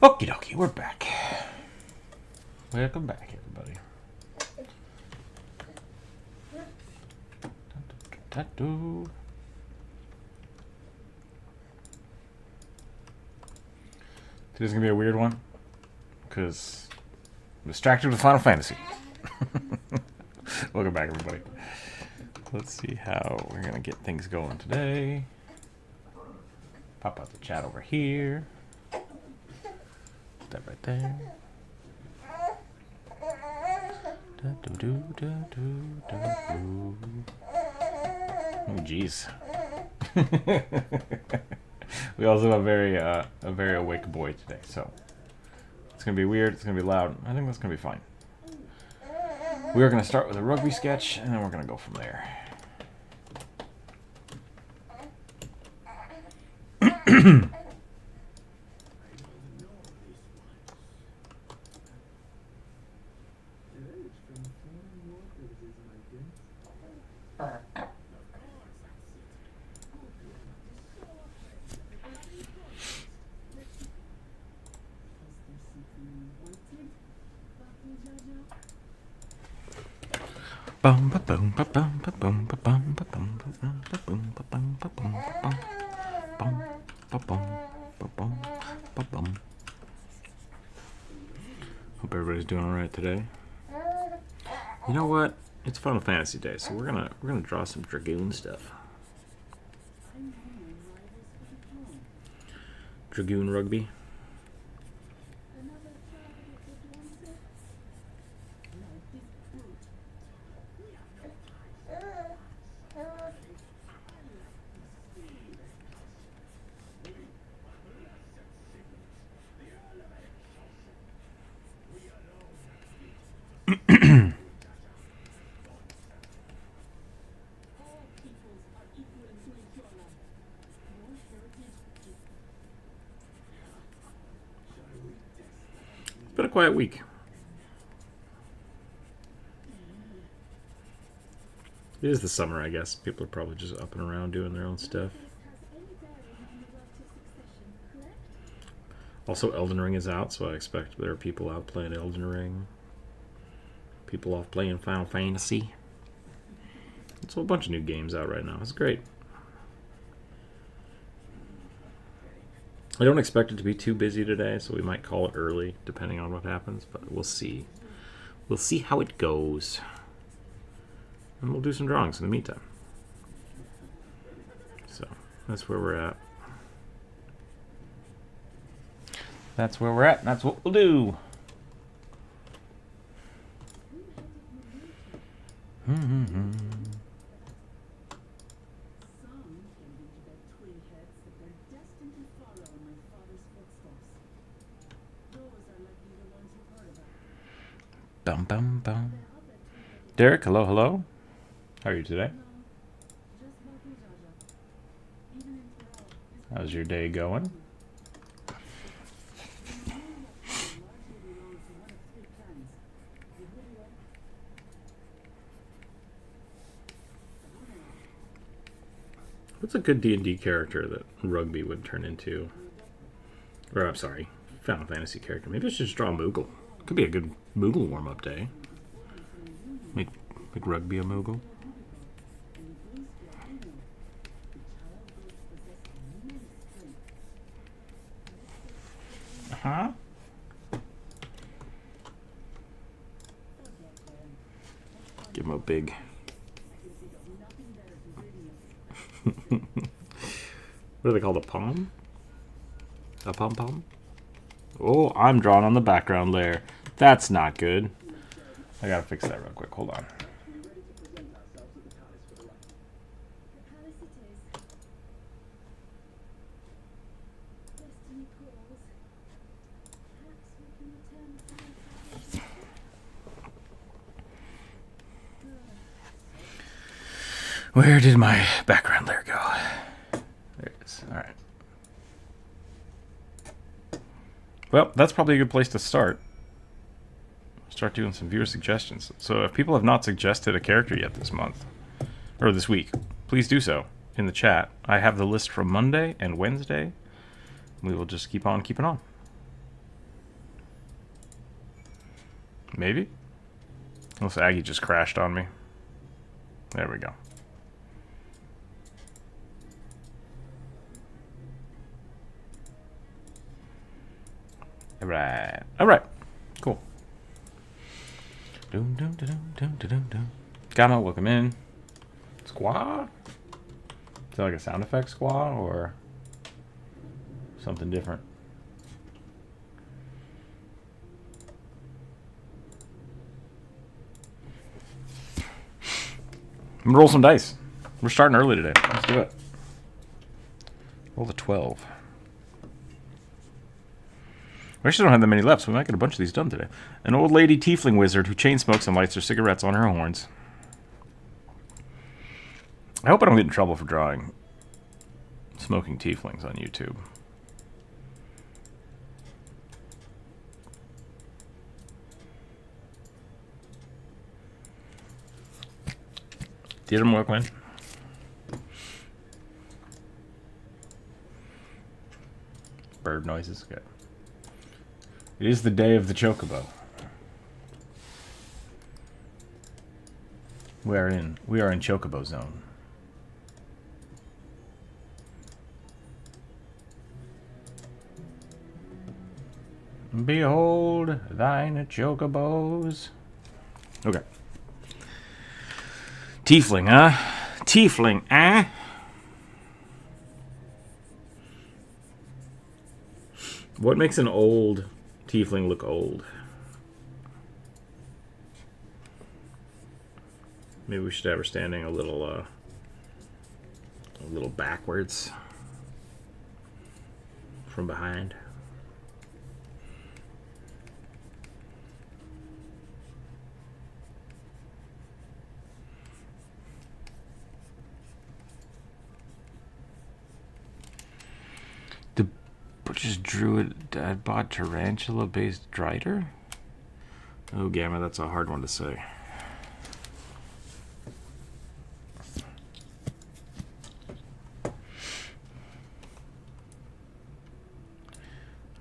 Okie dokie, we're back. Welcome back, everybody. Today's gonna be a weird one because I'm distracted with Final Fantasy. Welcome back, everybody. Let's see how we're gonna get things going today. Pop out the chat over here. That right there. Oh, jeez. We also have a very awake boy today, so it's gonna be weird. It's gonna be loud. I think that's gonna be fine. We are gonna start with a rugby sketch, and then we're gonna go from there. Hope everybody's doing all right today. You know what? It's Final Fantasy Day, so we're gonna draw some Dragoon stuff. Dragoon rugby. It's been a quiet week. It is the summer, I guess. People are probably just up and around doing their own stuff. Also, Elden Ring is out, so I expect there are people out playing Elden Ring. People off playing Final Fantasy. It's a whole bunch of new games out right now. It's great. I don't expect it to be too busy today, so we might call it early, depending on what happens, but we'll see. We'll see how it goes. And we'll do some drawings in the meantime. So, that's where we're at. That's where we're at, and that's what we'll do. Bum bum bum. Derek, hello, hello. How are you today? How's your day going? What's a good D&D character that rugby would turn into? Or, I'm sorry, Final Fantasy character. Maybe I should just draw a Moogle. Could be a good Moogle warm-up day. Make rugby a Moogle. Uh-huh. Give him a big... What do they call a palm? A pom-pom? Oh, I'm drawing on the background layer. That's not good. I gotta fix that real quick. Hold on. Where did my background layer go? There it is. All right. Well, that's probably a good place to start. Start doing some viewer suggestions. So if people have not suggested a character yet this month, or this week, please do so in the chat. I have the list from Monday and Wednesday. We will just keep on keeping on. Maybe? Unless Aggie just crashed on me. There we go. Alright. Alright. Cool. Doom, doom, doom, doom, doom, doom. Gamma, welcome in. Squaw? Is that like a sound effect squaw or something different? I'm gonna roll some dice. We're starting early today. Let's do it. Roll the 12. We actually don't have that many left, so we might get a bunch of these done today. An old lady tiefling wizard who chain smokes and lights her cigarettes on her horns. I hope I don't get in trouble for drawing smoking tieflings on YouTube. Did him work, man? Bird noises. Good. It is the day of the chocobo. We are in chocobo zone. Behold thine chocobos. Okay. Tiefling, huh? Tiefling, eh? What makes an old tiefling look old? Maybe we should have her standing a little backwards from behind. Butcher's Druid Dad bought tarantula-based Drider? Oh, Gamma, that's a hard one to say.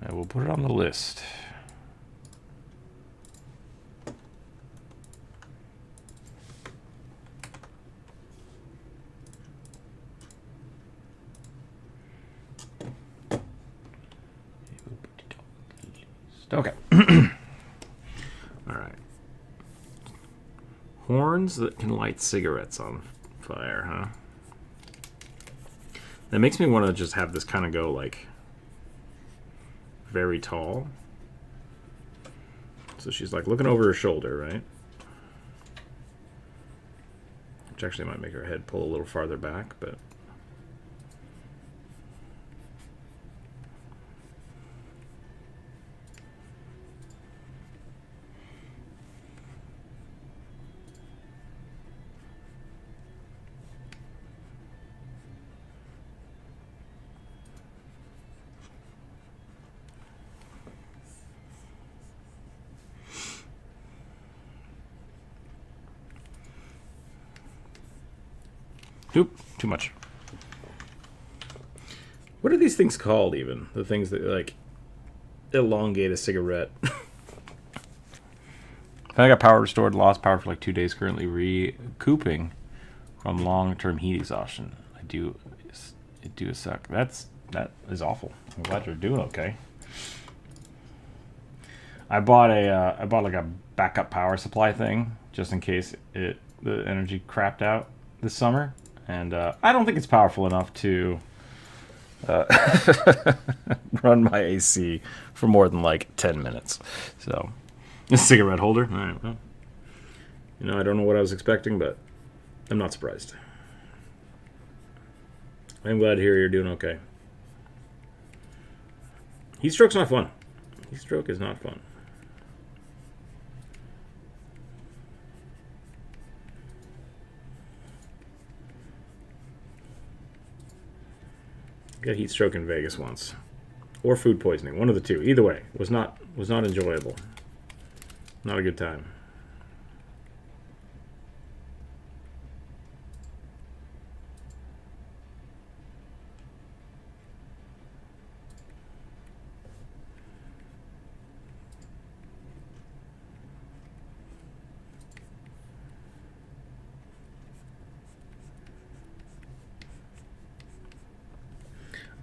I will put it on the list. Okay. All right. Horns that can light cigarettes on fire, huh? That makes me want to just have this kind of go like very tall. So she's like looking over her shoulder, right? Which actually might make her head pull a little farther back, but oop, too much. What are these things called even? The things that like elongate a cigarette. I got power restored, lost power for like 2 days, currently recouping from long-term heat exhaustion. It do suck. That is awful. I'm glad you're doing okay. I bought like a backup power supply thing just in case the energy crapped out this summer. And I don't think it's powerful enough to run my AC for more than like 10 minutes. So, a cigarette holder. All right, well, you know, I don't know what I was expecting, but I'm not surprised. I'm glad to hear you're doing okay. Heat stroke's not fun. Heat stroke is not fun. Got heat stroke in Vegas once, or food poisoning, one of the two. Either way, was not enjoyable. Not a good time.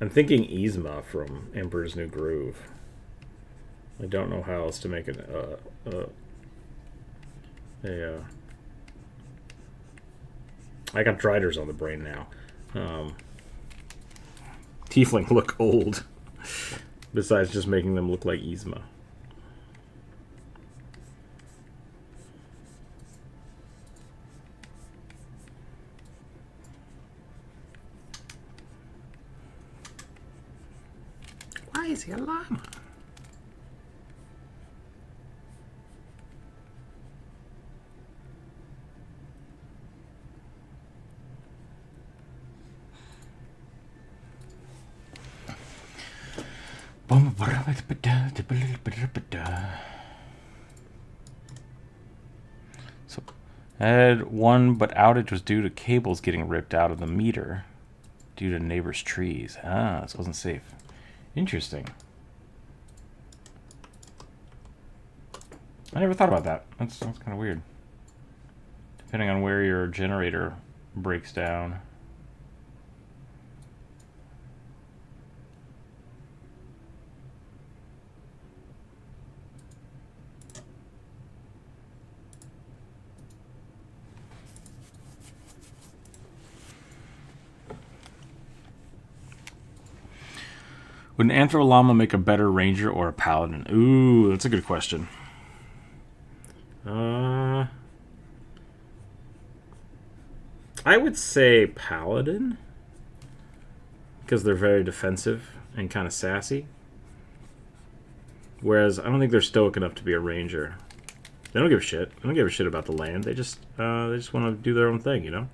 I'm thinking Yzma from Emperor's New Groove. I don't know how else to make it I got Driders on the brain now. Tiefling look old. Besides just making them look like Yzma. Why is he a llama? So, I had one, but outage was due to cables getting ripped out of the meter due to neighbors' trees. Ah, this wasn't safe. Interesting. I never thought about that. That's kind of weird. Depending on where your generator breaks down. Would an Anthro Llama make a better ranger or a paladin? Ooh, that's a good question. I would say paladin, because they're very defensive and kind of sassy. Whereas I don't think they're stoic enough to be a ranger. They don't give a shit. They don't give a shit about the land. They just want to do their own thing, you know?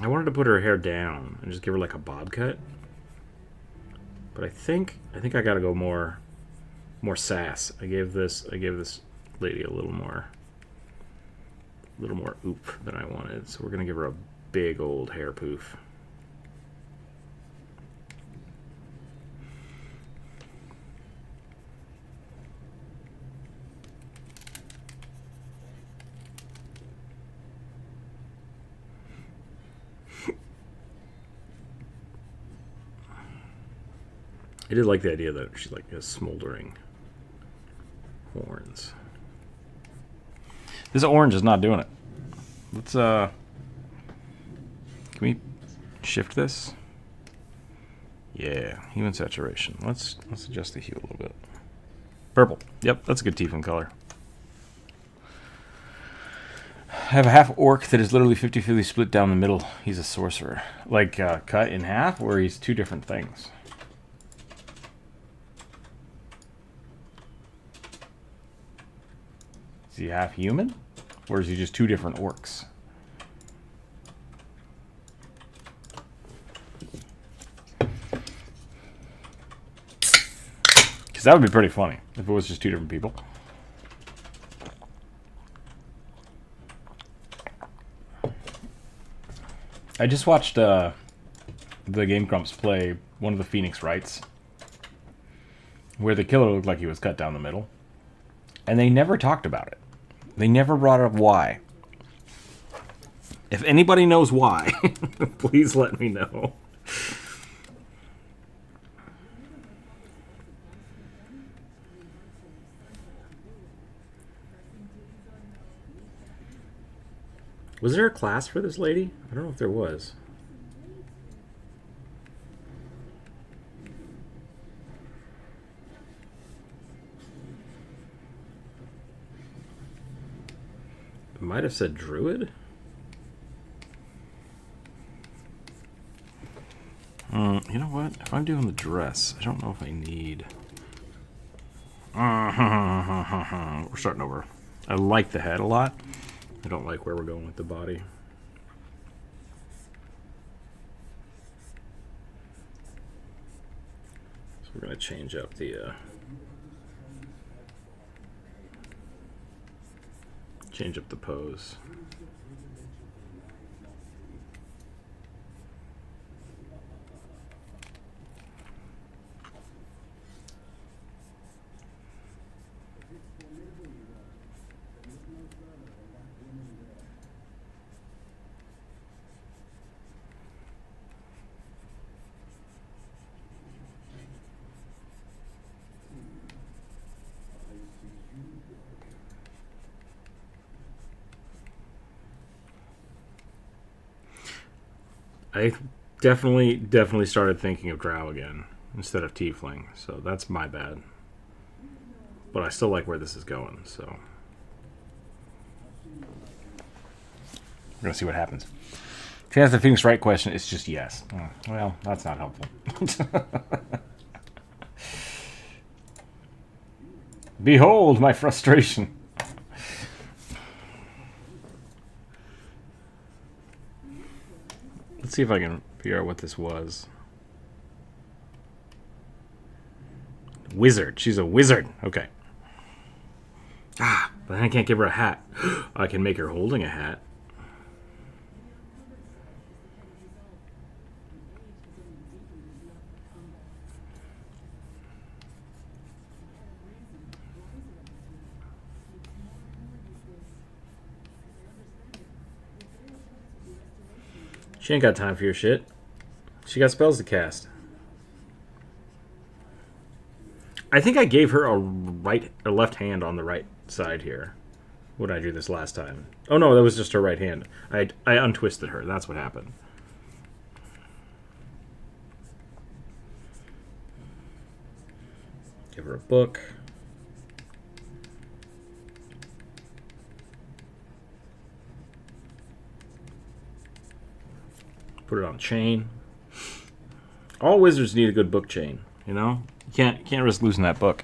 I wanted to put her hair down and just give her like a bob cut. But I think I gotta go more sass. I gave this lady a little more oop than I wanted. So we're gonna give her a big old hair poof. I did like the idea that she like has smoldering horns. This orange is not doing it. Let's can we shift this? Yeah, hue and saturation. Let's adjust the hue a little bit. Purple. Yep, that's a good tiefling color. I have a half orc that is literally 50-50 split down the middle. He's a sorcerer. Like cut in half, or he's two different things. Is he half human? Or is he just two different orcs? Because that would be pretty funny if it was just two different people. I just watched the Game Grumps play one of the Phoenix Rights, where the killer looked like he was cut down the middle. And they never talked about it. They never brought up why. If anybody knows why, please let me know. Was there a class for this lady? I don't know if there was. It might have said druid. You know what? If I'm doing the dress, I don't know if I need... We're starting over. I like the head a lot. I don't like where we're going with the body. So we're going to change up the... change up the pose. I definitely started thinking of Drow again instead of Tiefling, so that's my bad. But I still like where this is going, so we're gonna see what happens. If you ask the Phoenix Wright question, it's just yes. Well, that's not helpful. Behold my frustration. Let's see if I can figure out what this was. Wizard. She's a wizard. Okay. Ah, but I can't give her a hat. I can make her holding a hat. She ain't got time for your shit. She got spells to cast. I think I gave her a left hand on the right side here. What did I do this last time? Oh no, that was just her right hand. I untwisted her. That's what happened. Give her a book. Put it on chain. All wizards need a good book chain, you know? You can't risk losing that book.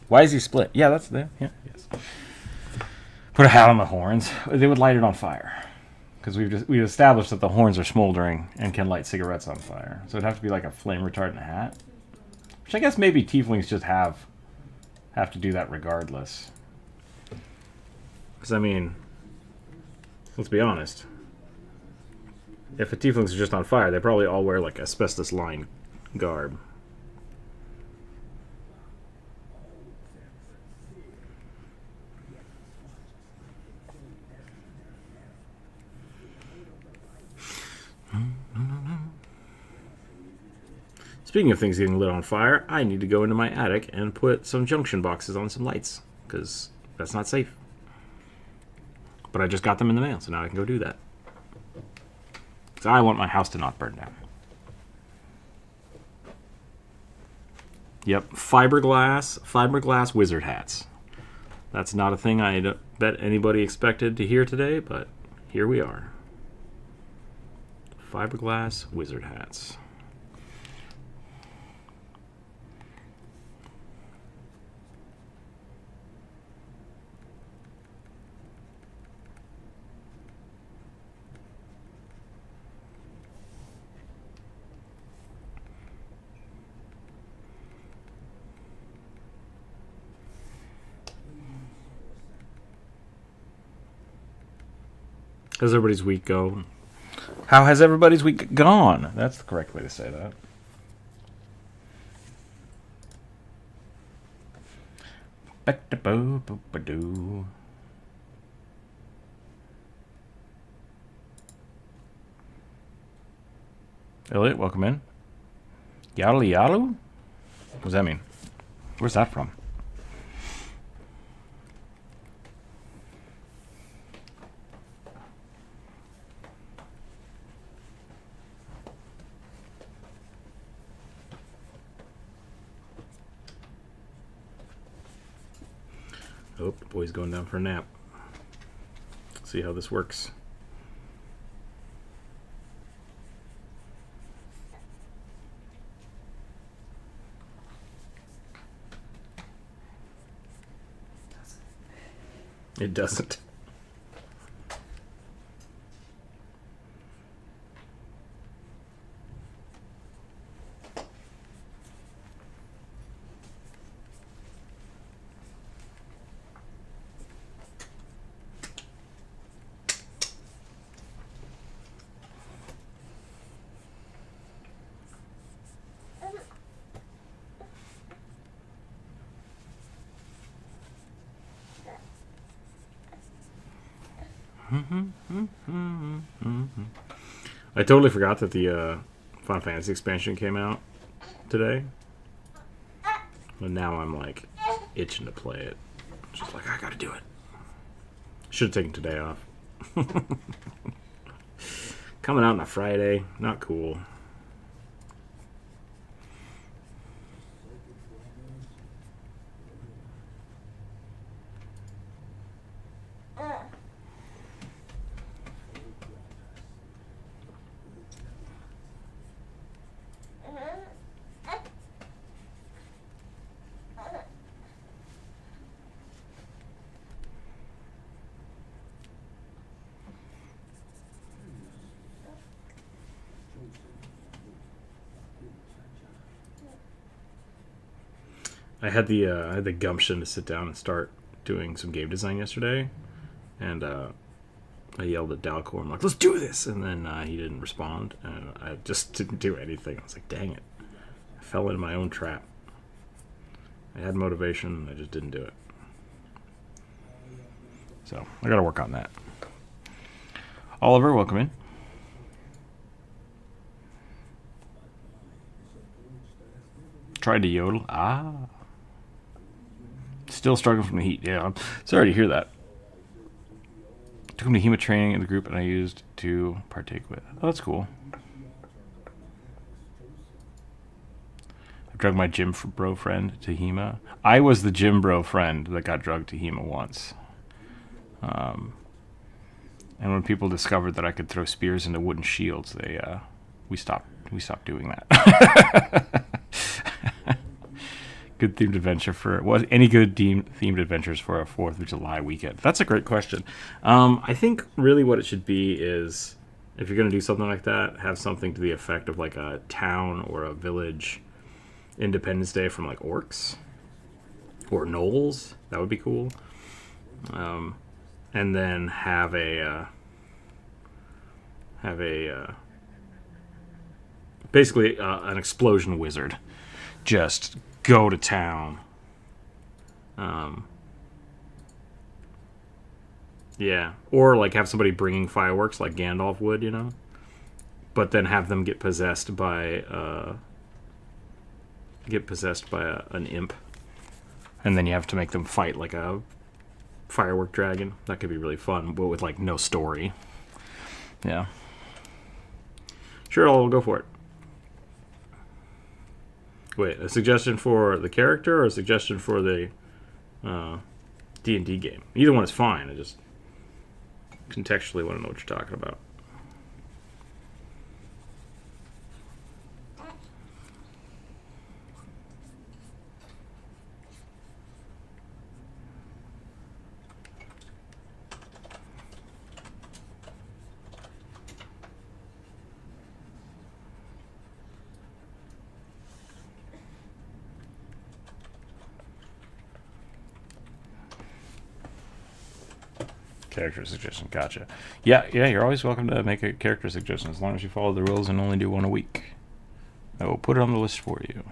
Why is he split? Yeah, that's there. Yeah, yes. Put a hat on the horns. They would light it on fire. Because we've established that the horns are smoldering and can light cigarettes on fire. So it'd have to be like a flame retardant hat. Which I guess maybe tieflings just have to do that regardless. Because I mean, let's be honest. If a tieflings are just on fire, they probably all wear like asbestos-lined garb. Speaking of things getting lit on fire, I need to go into my attic and put some junction boxes on some lights, because that's not safe. But I just got them in the mail, so now I can go do that. So I want my house to not burn down. Yep, fiberglass wizard hats. That's not a thing I bet anybody expected to hear today, but here we are. Fiberglass wizard hats. How's everybody's week go? How has everybody's week gone? That's the correct way to say that. Elliot, welcome in. Yaddle yaddle? What does that mean? Where's that from? Oh, the boy's going down for a nap. Let's see how this works. It doesn't. I totally forgot that the Final Fantasy expansion came out today. But now I'm like itching to play it. Just like, I gotta do it. Should have taken today off. Coming out on a Friday, not cool. I had the gumption to sit down and start doing some game design yesterday, and I yelled at Dalcor. I'm like, "Let's do this!" And then he didn't respond, and I just didn't do anything. I was like, "Dang it!" I fell into my own trap. I had motivation, and I just didn't do it. So I got to work on that. Oliver, welcome in. Tried to yodel. Still struggling from the heat. Yeah, I'm sorry to hear that. Took him to HEMA training in the group, and I used to partake with. Oh, that's cool. I drugged my gym bro friend to HEMA. I was the gym bro friend that got drugged to HEMA once. And when people discovered that I could throw spears into wooden shields, we stopped doing that. Good themed adventure any good themed adventures for a 4th of July weekend? That's a great question. I think really what it should be is, if you're going to do something like that, have something to the effect of like a town or a village Independence Day from like orcs or gnolls. That would be cool. And then have basically an explosion wizard just go to town. Yeah, or like have somebody bringing fireworks like Gandalf would, but then have them get possessed by an imp, and then you have to make them fight like a firework dragon. That could be really fun, but with like no story. Yeah, sure, I'll go for it. Wait, a suggestion for the character or a suggestion for the D&D game? Either one is fine. I just contextually want to know what you're talking about. Character suggestion, gotcha. Yeah, you're always welcome to make a character suggestion as long as you follow the rules and only do one a week. I will put it on the list for you.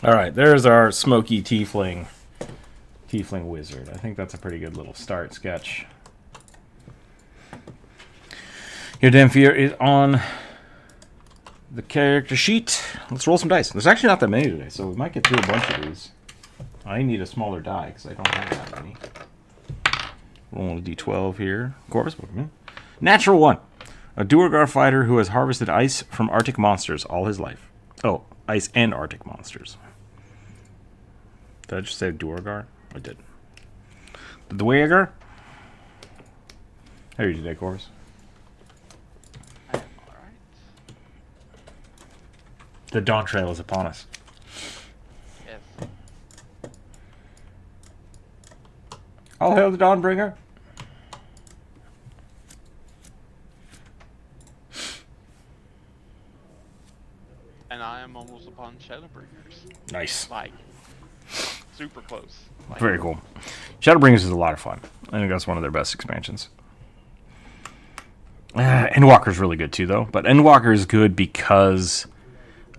All right, there's our smoky tiefling wizard. I think that's a pretty good little start sketch. Your Damphir is on the character sheet. Let's roll some dice. There's actually not that many today, so we might get through a bunch of these. I need a smaller die because I don't have that many. Roll a d12 here. Corvus, welcome in. Natural 1. A Duergar fighter who has harvested ice from Arctic monsters all his life. Oh, ice and Arctic monsters. Did I just say Duergar? I did. The Duergar? How are you today, Corvus? I am alright. The dawn trail is upon us. Yes. All hail the Dawnbringer. And I am almost upon Shadowbringers. Nice. Like, super close. Like, Very cool. Shadowbringers is a lot of fun. I think that's one of their best expansions. Endwalker's really good too, though. But Endwalker is good because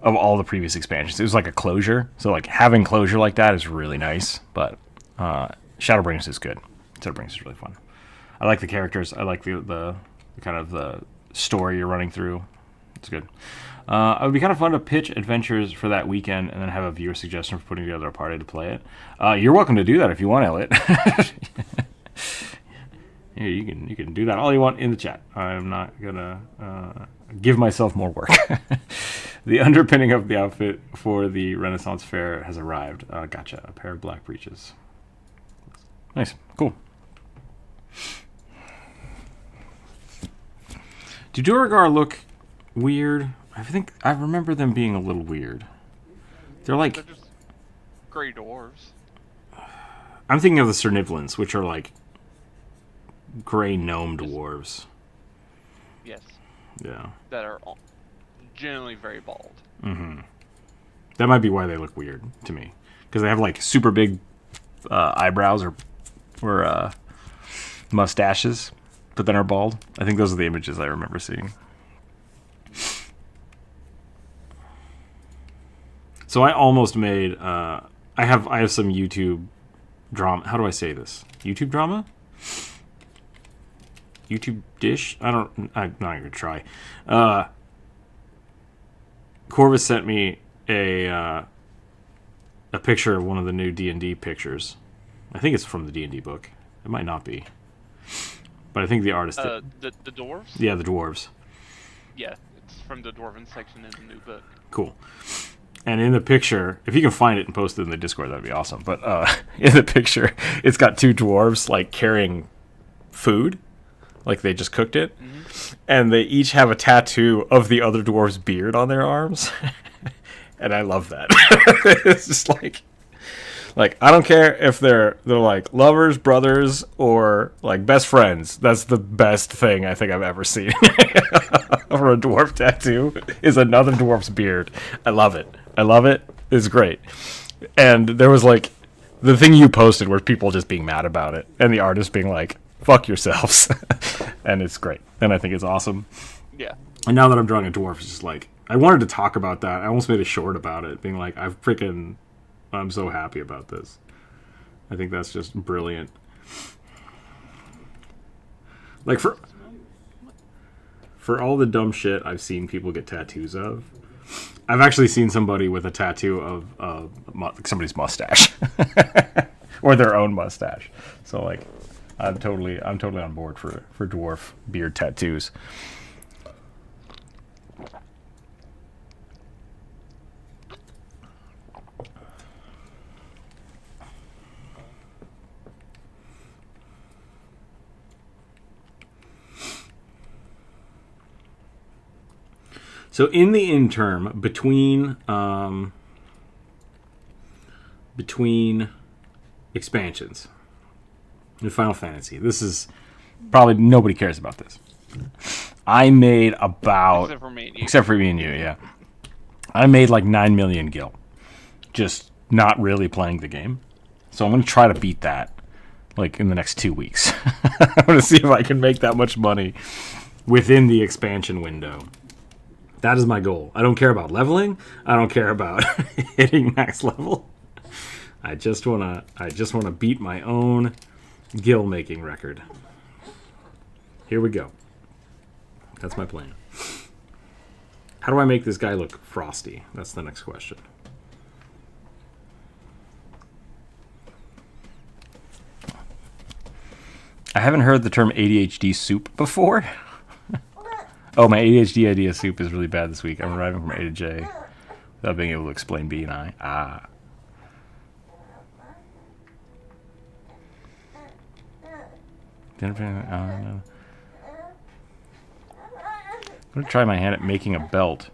of all the previous expansions. It was like a closure. So like having closure like that is really nice. But Shadowbringers is good. Shadowbringers is really fun. I like the characters. I like the kind of the story you're running through. It's good. It would be kind of fun to pitch adventures for that weekend and then have a viewer suggestion for putting together a party to play it. You're welcome to do that if you want, Elliot. Here, you can do that all you want in the chat. I'm not gonna give myself more work. The underpinning of the outfit for the Renaissance Fair has arrived. Gotcha. A pair of black breeches. Nice. Cool. Do Duragar look weird? I think I remember them being a little weird. They're just gray dwarves. I'm thinking of the Cernivlins, which are like gray gnome dwarves. Yes. Yeah. That are generally very bald. Mm-hmm. That might be why they look weird to me, because they have like super big eyebrows or mustaches, but then are bald. I think those are the images I remember seeing. So I almost made. I have some YouTube drama. How do I say this? YouTube drama? YouTube dish? I'm not gonna try. Corvus sent me a picture of one of the new D&D pictures. I think it's from the D&D book. It might not be, but I think the artist. The dwarves? Yeah, the dwarves. Yeah, it's from the dwarven section in the new book. Cool. And in the picture, if you can find it and post it in the Discord, that'd be awesome. But in the picture, it's got two dwarves like carrying food, like they just cooked it, and they each have a tattoo of the other dwarf's beard on their arms. And I love that. It's just like I don't care if they're like lovers, brothers, or like best friends. That's the best thing I think I've ever seen for a dwarf tattoo is another dwarf's beard. I love it. It's great. And there was like the thing you posted where people just being mad about it and the artist being like, fuck yourselves. And it's great. And I think it's awesome. Yeah. And now that I'm drawing a dwarf, it's just like, I wanted to talk about that. I almost made a short about it, being like, I'm so happy about this. I think that's just brilliant. Like, for all the dumb shit I've seen people get tattoos of, I've actually seen somebody with a tattoo of somebody's mustache. Or their own mustache. So, like, I'm totally on board for dwarf beard tattoos. So in the interim between expansions in Final Fantasy, this is probably nobody cares about this. I made about except for me and you, yeah. I made like 9 million gil, just not really playing the game. So I'm gonna try to beat that, like in the next 2 weeks. I'm gonna see if I can make that much money within the expansion window. That is my goal. I don't care about leveling. I don't care about hitting max level. I just wanna beat my own gil making record. Here we go. That's my plan. How do I make this guy look frosty? That's the next question. I haven't heard the term ADHD soup before. Oh, my ADHD idea soup is really bad this week. I'm arriving from A to J without being able to explain B and I. I'm going to try my hand at making a belt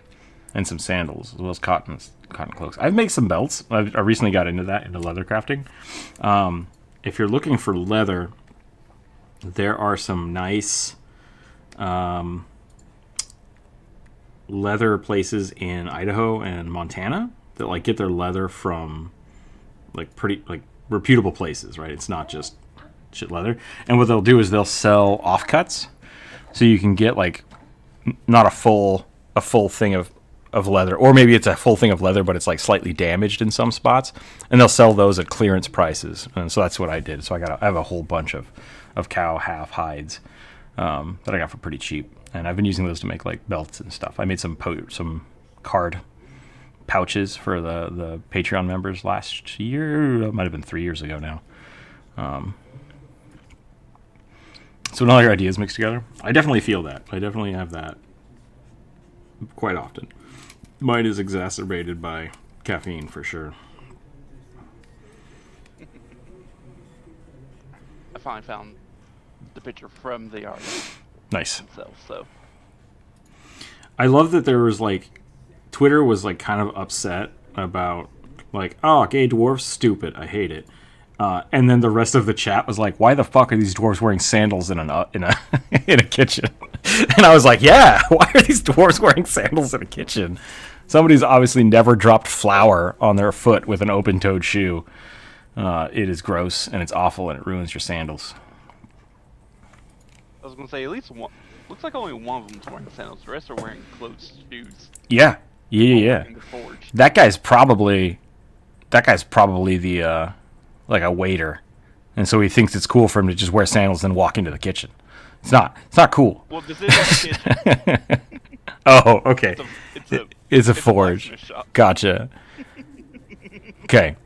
and some sandals, as well as cotton cloaks. I've made some belts. I recently got into leather crafting. If you're looking for leather, there are some nice leather places in Idaho and Montana that like get their leather from like pretty like reputable places, right? It's not just shit leather. And what they'll do is they'll sell offcuts, so you can get like not a full thing of leather, or maybe it's a full thing of leather, but it's like slightly damaged in some spots, and they'll sell those at clearance prices. And so that's what I did. So I have a whole bunch of cow half hides that I got for pretty cheap, and I've been using those to make like belts and stuff. I made some card pouches for the Patreon members last year. It might have been 3 years ago now. So when all your ideas mix together, I definitely feel that. I definitely have that quite often. Mine is exacerbated by caffeine for sure. I finally found the picture from the artist Nice. himself, so. I love that there was like, Twitter was like kind of upset about like, oh, gay dwarfs, stupid, I hate it. And then the rest of the chat was like, why the fuck are these dwarves wearing sandals in a in a kitchen? And I was like, yeah, why are these dwarves wearing sandals in a kitchen? Somebody's obviously never dropped flour on their foot with an open-toed shoe. It is gross, and it's awful, and it ruins your sandals. I was going to say, at least one. Looks like only one of them's wearing sandals. The rest are wearing closed shoes. Yeah. In the forge. That guy's probably the like a waiter, and so he thinks it's cool for him to just wear sandals and walk into the kitchen. It's not cool. Well, this is a kitchen. Oh, okay. It's a forge. blacksmith shop. Gotcha. Okay.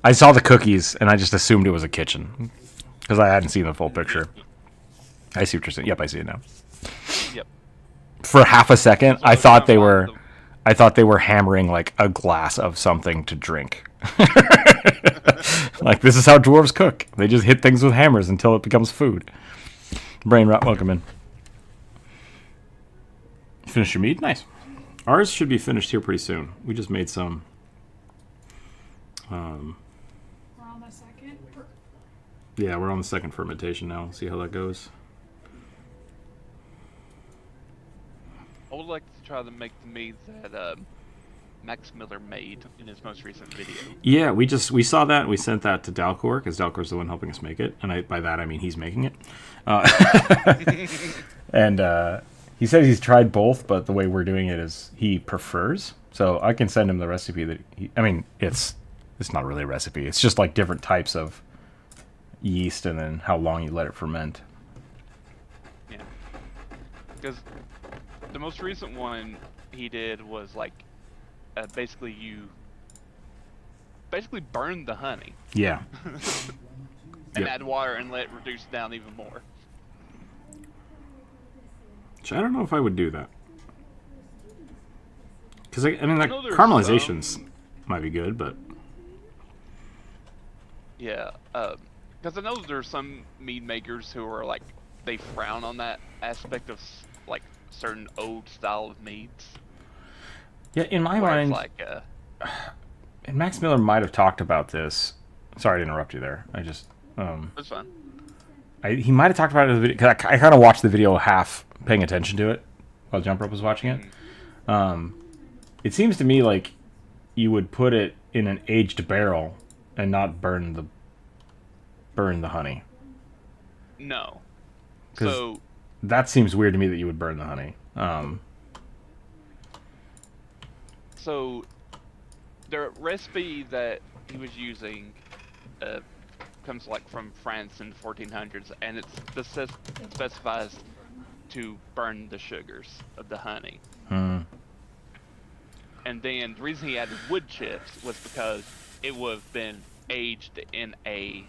I saw the cookies and I just assumed it was a kitchen because I hadn't seen the full picture. I see what you're saying. Yep, I see it now. Yep. For half a second, So I thought they they're were hammering like a glass of something to drink. Like, this is how dwarves cook. They just hit things with hammers until it becomes food. Brain rot, welcome in. Finish your meat? Nice. Ours should be finished here pretty soon. We just made some. We're on the second. Yeah, we're on the second fermentation now. See how that goes. I would like to try to make the mead that Max Miller made in his most recent video. Yeah, we saw that and we sent that to Dalcor because Dalcor's the one helping us make it, and by that I mean he's making it. And he said he's tried both, but the way we're doing it is he prefers. So I can send him the recipe that it's not really a recipe. It's just like different types of yeast and then how long you let it ferment. Yeah. Because the most recent one he did was like basically you burned the honey Yeah. and Yep. add water and let it reduce down even more. Which I don't know if I would do that. Because, like know there's caramelizations might be good, but... Yeah. Because I know there's some mead makers who are like, they frown on that aspect of like certain old style of meads. Yeah, in my Where it's mind... like, and Max Miller might have talked about this. Sorry to interrupt you there. I just... that's fine. he might have talked about it in the video, because I kind of watched the video half paying attention to it while Jump Rope was watching it. It seems to me like you would put it in an aged barrel and not burn the honey. No. 'Cause So that seems weird to me that you would burn the honey. So the recipe that he was using comes like from France in the 1400s, and it specifies to burn the sugars of the honey. And then the reason he added wood chips was because it would have been aged in a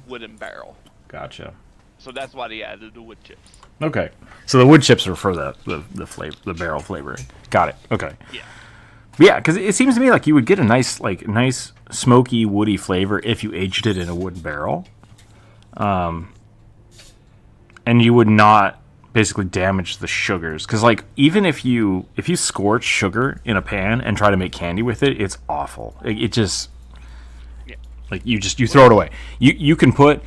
wooden barrel. Gotcha. So that's why he added the wood chips. Okay. So the wood chips are for the flavor, the barrel flavoring. Got it. Okay. Yeah. Yeah, because it seems to me like you would get a nice smoky, woody flavor if you aged it in a wooden barrel, and you would not basically damage the sugars. Because like even if you scorch sugar in a pan and try to make candy with it, it's awful. It just like you throw it away. You can put.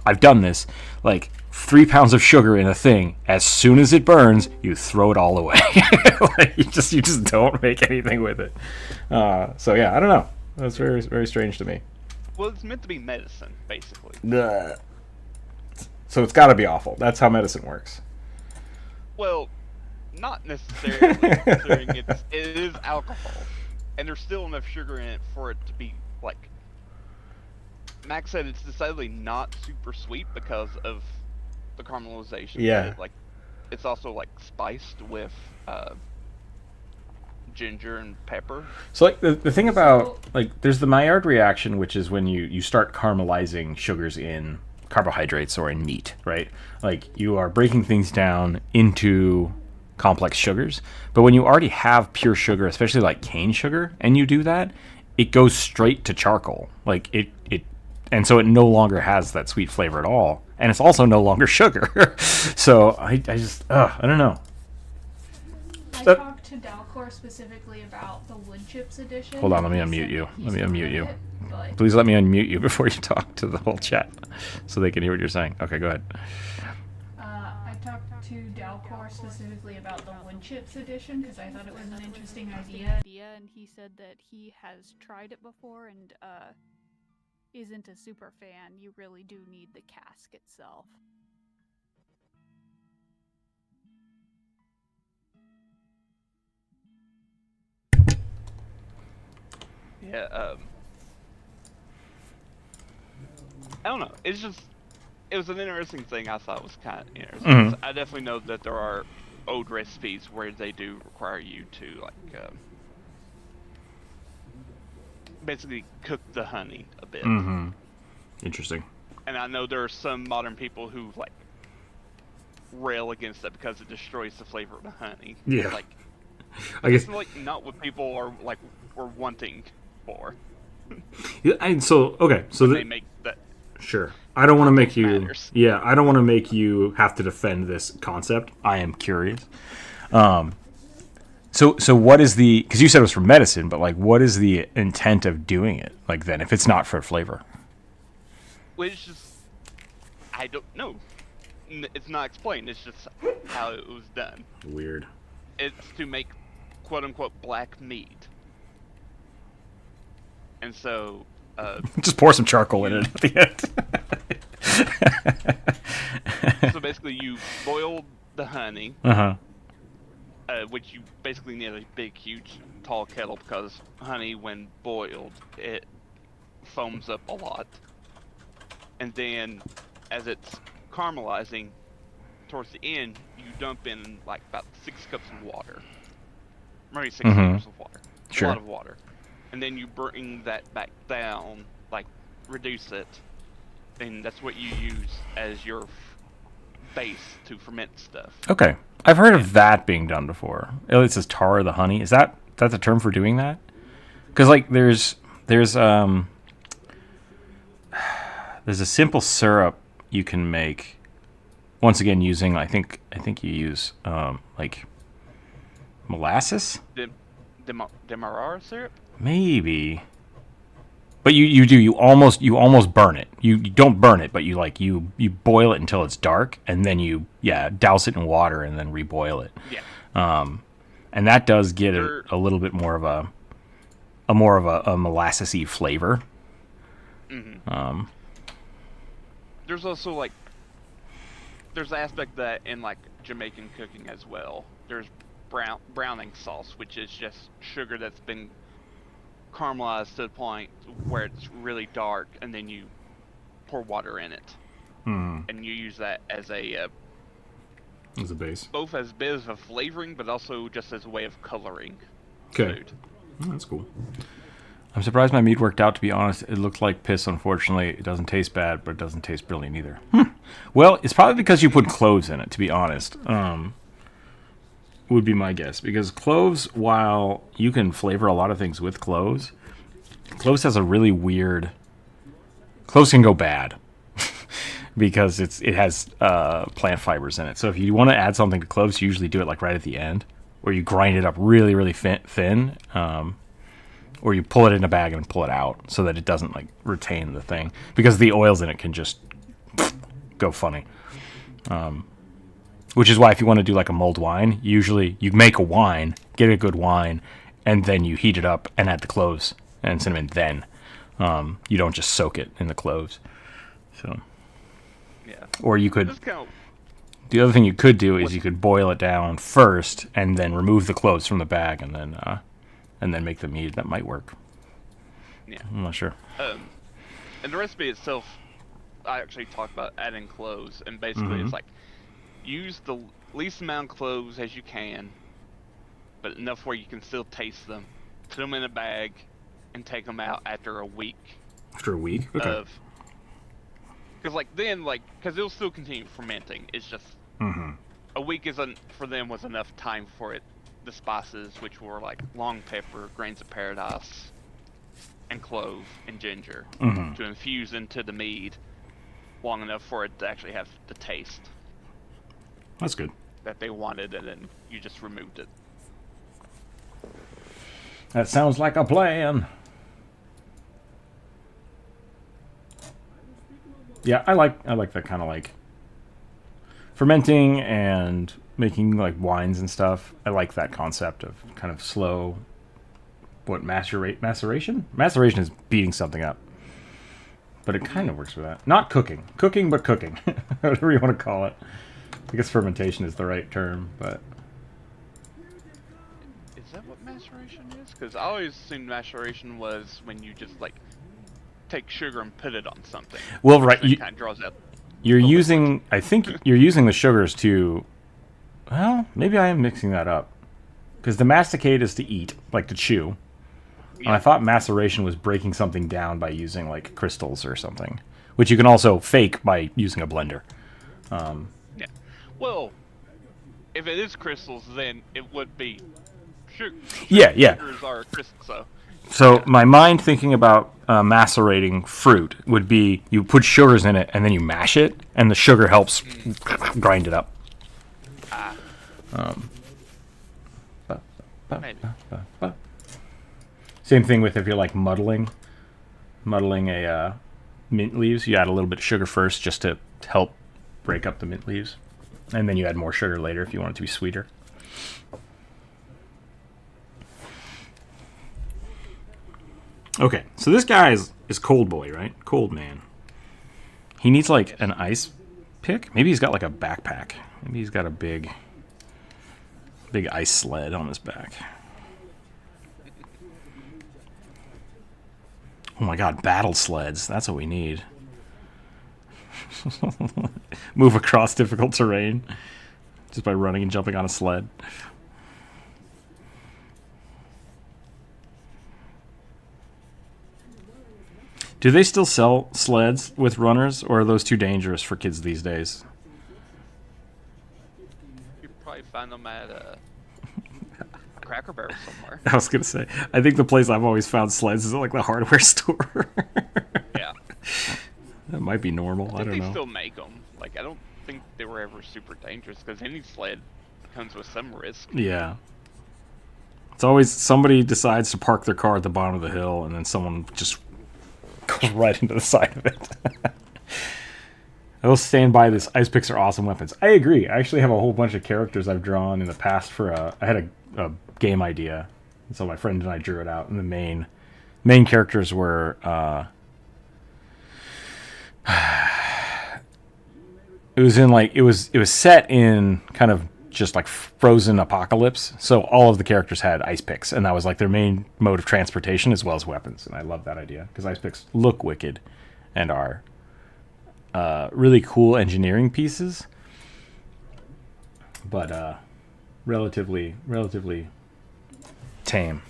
I've done this. like 3 pounds of sugar in a thing. As soon as it burns, you throw it all away. Like, you just don't make anything with it. So yeah, I don't know. That's very, very strange to me. Well, it's meant to be medicine, basically. Ugh. So it's got to be awful. That's how medicine works. Well, not necessarily, considering it is alcohol, and there's still enough sugar in it for it to be like. Max said it's decidedly not super sweet because of the caramelization. Yeah. It's also like spiced with ginger and pepper. So like the thing about like there's the Maillard reaction, which is when you start caramelizing sugars in carbohydrates or in meat, right? Like you are breaking things down into complex sugars. But when you already have pure sugar, especially like cane sugar, and you do that, it goes straight to charcoal. Like it and so it no longer has that sweet flavor at all. And it's also no longer sugar. So I don't know. I talked to Dalcor specifically about the wood chips edition. Hold on, let me unmute you. Please let me unmute you before you talk to the whole chat so they can hear what you're saying. Okay, go ahead. I talked to Dalcor specifically about the wood chips edition because I thought it was an interesting idea. And he said that he has tried it before and isn't a super fan. You really do need the cask itself. Yeah, I don't know. It was an interesting thing. I thought was kind of interesting. Mm-hmm. I definitely know that there are old recipes where they do require you to like basically cook the honey a bit. Mm-hmm. Interesting. And I know there are some modern people who like rail against that because it destroys the flavor of the honey. Yeah. Like, I guess it's like not what people are like were wanting for. Yeah, and so okay, so they make that. Sure. I don't want to make you. Matters. Yeah, I don't want to make you have to defend this concept. I am curious. So what is the? Because you said it was for medicine, but like, what is the intent of doing it? Like, then, if it's not for flavor, Which is, I don't know. It's not explained. It's just how it was done. weird. It's to make quote unquote black meat. And so Just pour some charcoal in it at the end. so basically you boil the honey, which you basically need a big, huge, tall kettle because honey, when boiled, it foams up a lot. And then as it's caramelizing, towards the end, you dump in like about 6 cups of water. Maybe 6 cups of water. Sure. A lot of water. And then you bring that back down, like reduce it, and that's what you use as your base to ferment stuff. Okay, I've heard of that being done before. It says tar of the honey. Is that the term for doing that? Because like there's a simple syrup you can make. Once again, using I think you use like molasses. Demerara syrup. Maybe. But you almost burn it. You don't burn it, but you boil it until it's dark, and then you douse it in water and then reboil it. Yeah. And that does get a little bit more of a molassesy flavor. Mm-hmm. There's also there's the aspect that in like Jamaican cooking as well. There's browning sauce, which is just sugar that's been caramelized to the point where it's really dark, and then you pour water in it, and you use that as a base, both as a bit of a flavoring, but also just as a way of coloring food. Oh, that's cool. I'm surprised my meat worked out, to be honest. It looked like piss, unfortunately. It doesn't taste bad, but it doesn't taste brilliant either. Well, it's probably because you put cloves in it, to be honest. Would be my guess. Because cloves, while you can flavor a lot of things with cloves has a really weird... Cloves can go bad. Because it has plant fibers in it. So if you want to add something to cloves, you usually do it like right at the end. Where you grind it up really, really thin. Or you pull it in a bag and pull it out so that it doesn't like retain the thing, because the oils in it can just go funny. Which is why if you want to do like a mulled wine, usually you make a wine, get a good wine, and then you heat it up and add the cloves and cinnamon then. You don't just soak it in the cloves. So, Yeah. or you could... Just kind of, The other thing you could do is you could boil it down first and then remove the cloves from the bag and then make the mead. That might work. yeah. I'm not sure. And the recipe itself, I actually talked about adding cloves, and basically it's like, use the least amount of cloves as you can, but enough where you can still taste them. Put them in a bag, and take them out after a week. After a week? Okay. Because because it'll still continue fermenting. It's just a week for them was enough time for it. The spices, which were like long pepper, grains of paradise, and clove and ginger, to infuse into the mead long enough for it to actually have the taste. That's good. That they wanted, and then you just removed it. That sounds like a plan. Yeah, I like that kind of like fermenting and making like wines and stuff. I like that concept of kind of slow. What maceration? Maceration is beating something up, but it kind of works for that. Not cooking, but cooking, whatever you want to call it. I guess fermentation is the right term, but Is that what maceration is? Because I always assumed maceration was when you just like take sugar and put it on something. well, right. It kind of draws out. You're using. I think you're using the sugars to. Well, maybe I am mixing that up, because the masticate is to eat, like to chew. Yeah. And I thought maceration was breaking something down by using like crystals or something, which you can also fake by using a blender. Yeah. Well, if it is crystals, then it would be sugar. Yeah. Sugars are crystals, So my mind thinking about macerating fruit would be you put sugars in it and then you mash it, and the sugar helps grind it up. Maybe. Same thing with if you're like muddling a mint leaves. You add a little bit of sugar first just to help break up the mint leaves, and then you add more sugar later if you want it to be sweeter. Okay, so this guy is Cold Boy, right? Cold Man. He needs like an ice pick. Maybe he's got like a backpack. Maybe he's got a big ice sled on his back. Oh my god, battle sleds. That's what we need. Move across difficult terrain just by running and jumping on a sled. Do they still sell sleds with runners, or are those too dangerous for kids these days? You probably find them at Cracker Barrel somewhere. I was going to say, I think the place I've always found sleds is at like the hardware store. Yeah. That might be normal. I don't They know. still make them. Like, I don't think they were ever super dangerous, because any sled comes with some risk. Yeah. It's always somebody decides to park their car at the bottom of the hill, and then someone just goes right into the side of it. I will stand by this. Ice picks are awesome weapons. I agree. I actually have a whole bunch of characters I've drawn in the past for I had a game idea, and so my friend and I drew it out, and the main characters were it was set in kind of just like frozen apocalypse, so all of the characters had ice picks, and that was like their main mode of transportation as well as weapons. And I love that idea because ice picks look wicked and are really cool engineering pieces, but relatively tame.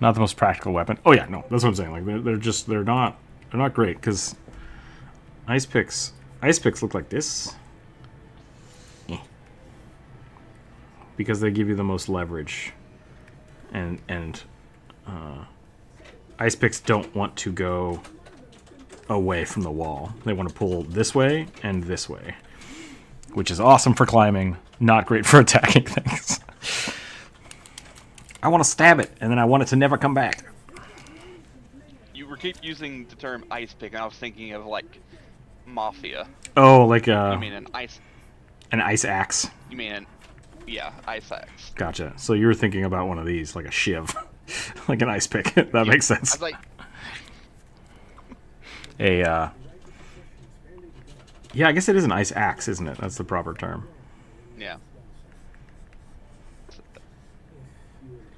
Not the most practical weapon. Oh yeah, no, that's what I'm saying. Like they're not great, because ice picks look like this. Because they give you the most leverage, and ice picks don't want to go away from the wall. They want to pull this way and this way, which is awesome for climbing, not great for attacking things. I want to stab it, and then I want it to never come back. keep using the term ice pick, and I was thinking of like mafia. Oh, like You mean an ice axe. You mean yeah, ice axe. Gotcha. So you were thinking about one of these, like a shiv, like an ice pick. That makes sense. I was like, yeah, I guess it is an ice axe, isn't it? That's the proper term. yeah.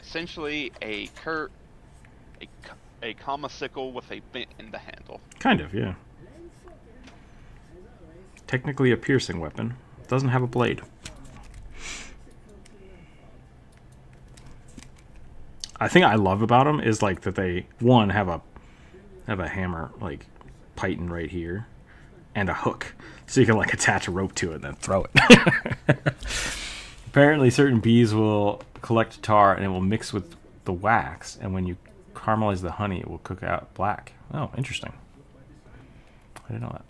Essentially a comma sickle with a bent in the handle. Kind of, yeah. Technically a piercing weapon. Doesn't have a blade. I think I love about them is like that they have a hammer like python right here and a hook, so you can like attach a rope to it and then throw it. Apparently, certain bees will collect tar and it will mix with the wax, and when you caramelize the honey, it will cook out black. Oh, interesting. I didn't know that.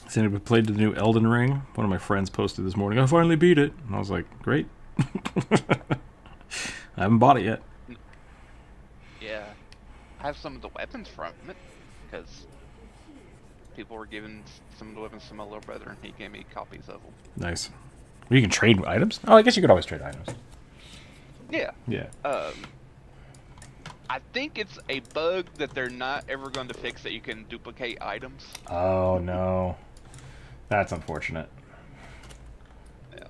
So we played the new Elden Ring. One of my friends posted this morning, I finally beat it. And I was like, great. I haven't bought it yet. Yeah. I have some of the weapons from it, because people were giving some of the weapons to my little brother, and he gave me copies of them. Nice. You can trade items? Oh, I guess you could always trade items. Yeah. Yeah. I think it's a bug that they're not ever going to fix, that you can duplicate items. Oh, no. That's unfortunate. Yeah.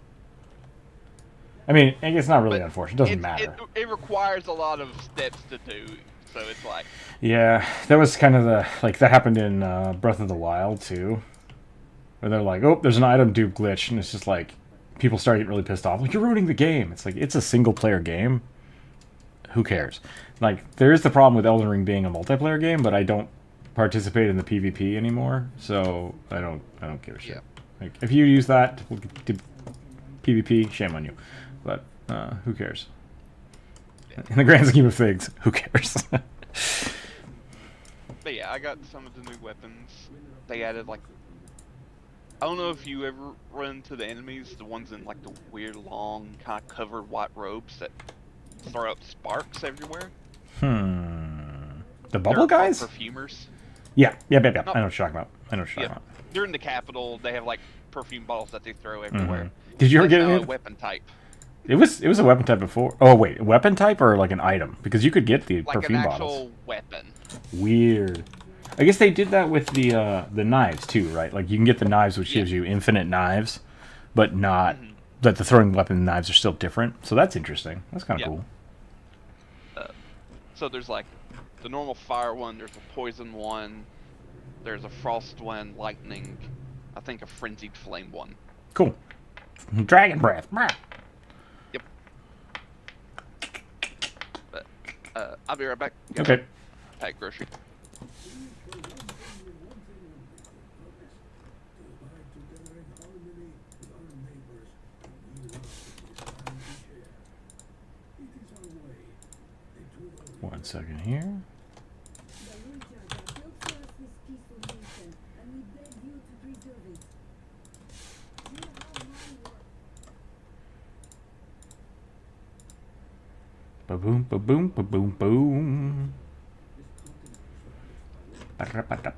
I mean, it's not really unfortunate. It doesn't matter. It requires a lot of steps to do, so it's like... Yeah, that was kind of that happened in Breath of the Wild, too. Where they're like, oh, there's an item dupe glitch, and it's just like, people start getting really pissed off. Like, you're ruining the game. It's like, it's a single-player game. Who cares? Like, there is the problem with Elden Ring being a multiplayer game, but I don't participate in the PvP anymore, so I don't give a shit. Yeah. Like, if you use that to PvP, shame on you. But who cares? Yeah. In the grand scheme of things, who cares? But yeah, I got some of the new weapons. They added like, I don't know if you ever run into the enemies, the ones in like the weird long kind of covered white robes that throw up sparks everywhere. The bubble They're guys? called perfumers. Yeah. I know No. what you're talking about. They're in the capital. They have like perfume bottles that they throw everywhere. Did you ever That's get now any? a weapon type. It was a weapon type before. Oh wait, a weapon type or like an item? Because you could get the Like perfume an actual bottles. weapon. Weird. I guess they did that with the knives too, right? Like you can get the knives, which gives you infinite knives, but not that the throwing weapon knives are still different. So that's interesting. That's kind of cool. So there's like the normal fire one. There's a poison one. There's a frost one, lightning. I think a frenzied flame one. Cool. Dragon breath. Yep. But I'll be right back. Okay. Pack grocery. One second here. Ba-boom, ba-boom, ba-boom, boom. Ba-ra-ba-da.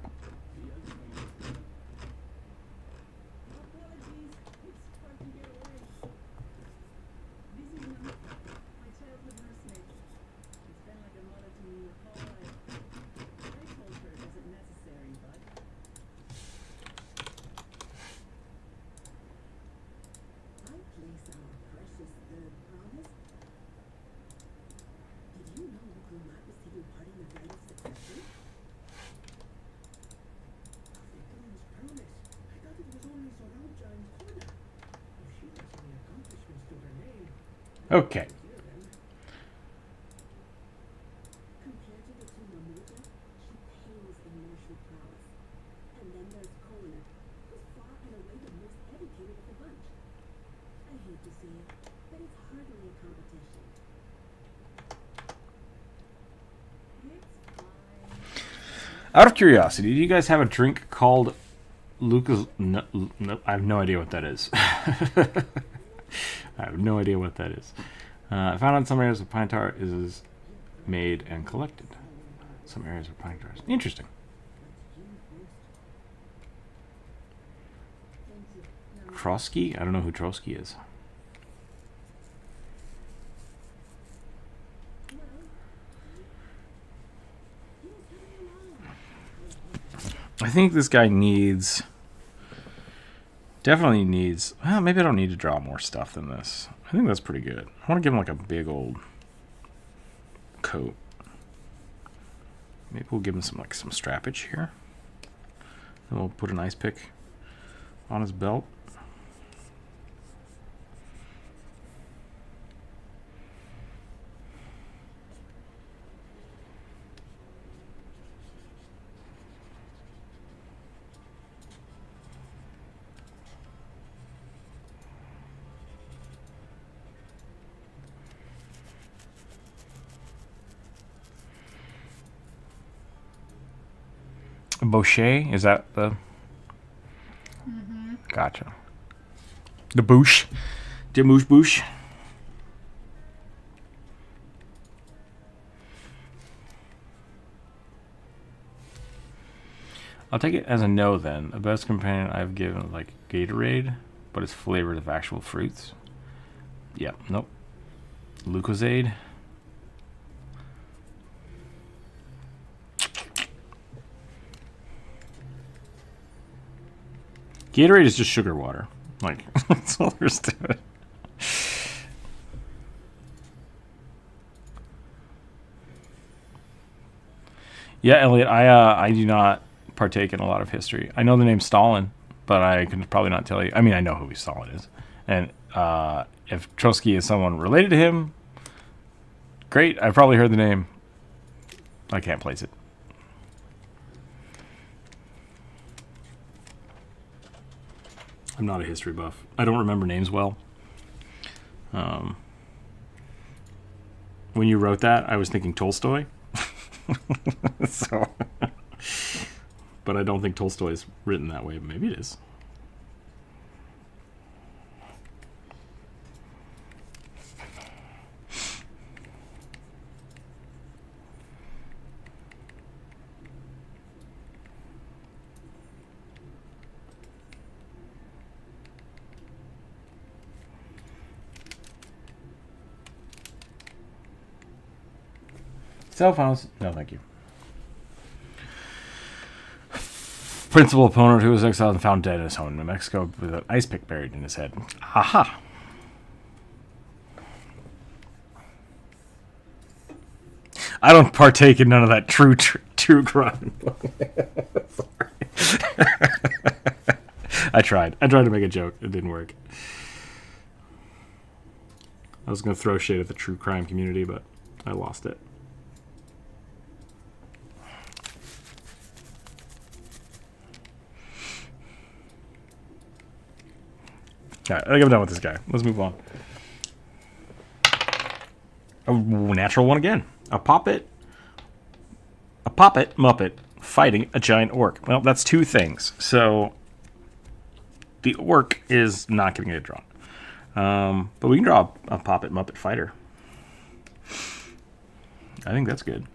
Okay. Out of curiosity, do you guys have a drink called Lucas? No, I have no idea what that is. I have no idea what that is. I found out some areas of pine tar is made and collected. Some areas of pine tar. Interesting. Trotsky? I don't know who Trotsky is. I think this guy needs... Definitely needs... Well, maybe I don't need to draw more stuff than this. I think that's pretty good. I want to give him like a big old coat. Maybe we'll give him some strappage here. Then we'll put an ice pick on his belt. Boucher, is that the... Gotcha. The bouche. The mouche bouche. I'll take it as a no then. The best companion I've given like Gatorade, but it's flavored of actual fruits. Yep, nope. Lucozade. Gatorade is just sugar water. Like, that's all there's to it. Yeah, Elliot, I do not partake in a lot of history. I know the name Stalin, but I can probably not tell you. I mean, I know who Stalin is. And if Trotsky is someone related to him, great. I've probably heard the name. I can't place it. I'm not a history buff. I don't remember names well. When you wrote that, I was thinking Tolstoy. So, but I don't think Tolstoy is written that way. Maybe it is. Cell phones? No, thank you. Principal opponent who was exiled and found dead in his home in New Mexico with an ice pick buried in his head. Aha! I don't partake in none of that true crime. Sorry. I tried to make a joke. It didn't work. I was going to throw shade at the true crime community, but I lost it. Alright, I think I'm done with this guy. Let's move on. A natural one again. A poppet Muppet fighting a giant orc. Well, that's two things. So the orc is not going to get drawn. But we can draw a poppet Muppet fighter. I think that's good.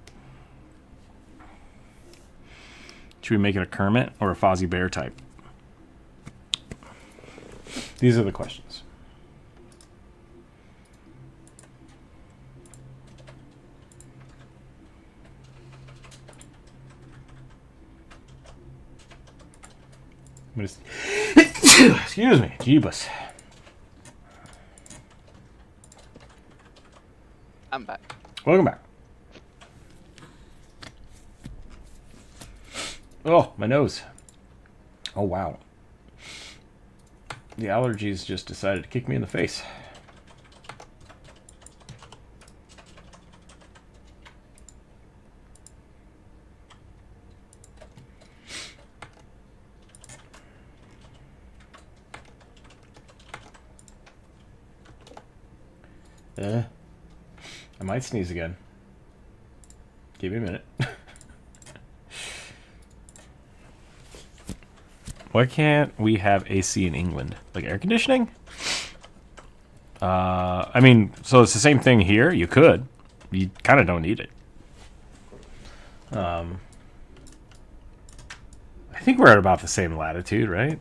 Should we make it a Kermit or a Fozzie Bear type? These are the questions. Excuse me, Jeebus. I'm back. Welcome back. Oh, my nose. Oh, wow. The allergies just decided to kick me in the face. I might sneeze again. Give me a minute. Why can't we have AC in England? Like air conditioning? I mean, so it's the same thing here. You could. You kind of don't need it. I think we're at about the same latitude, right?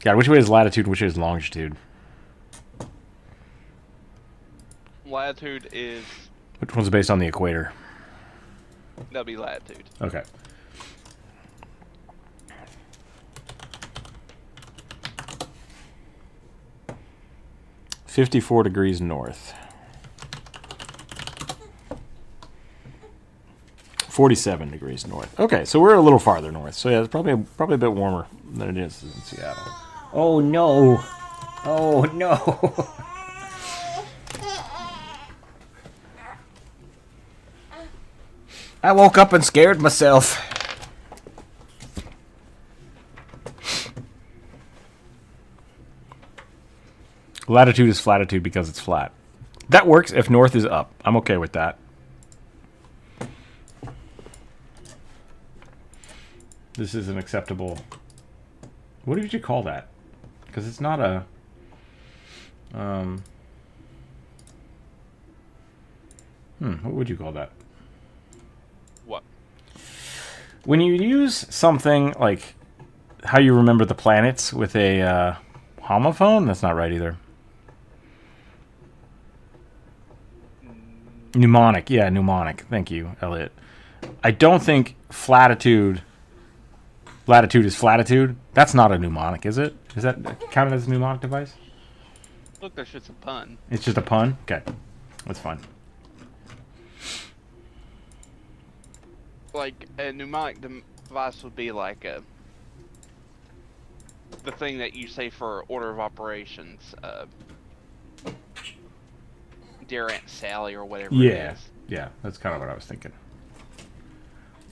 God, which way is latitude and which way is longitude? Latitude is... Which one's based on the equator? That'll be latitude. Okay. .54 degrees north. 47 degrees north. Okay, so we're a little farther north. So yeah, it's probably a bit warmer than it is in Seattle. Oh no! Oh no! I woke up and scared myself. Latitude is flatitude because it's flat. That works if north is up. I'm okay with that. This is an acceptable... What did you call that? Because it's not a... What would you call that? What? When you use something like how you remember the planets with a homophone, that's not right either. Mnemonic. Yeah, mnemonic. Thank you, Elliot. I don't think latitude is flatitude. That's not a mnemonic, is it? Is that counted as a mnemonic device? Look, that's just a pun. It's just a pun? Okay. That's fine. Like, a mnemonic device would be like the thing that you say for order of operations. Dear Aunt Sally or whatever it is. Yeah, that's kind of what I was thinking.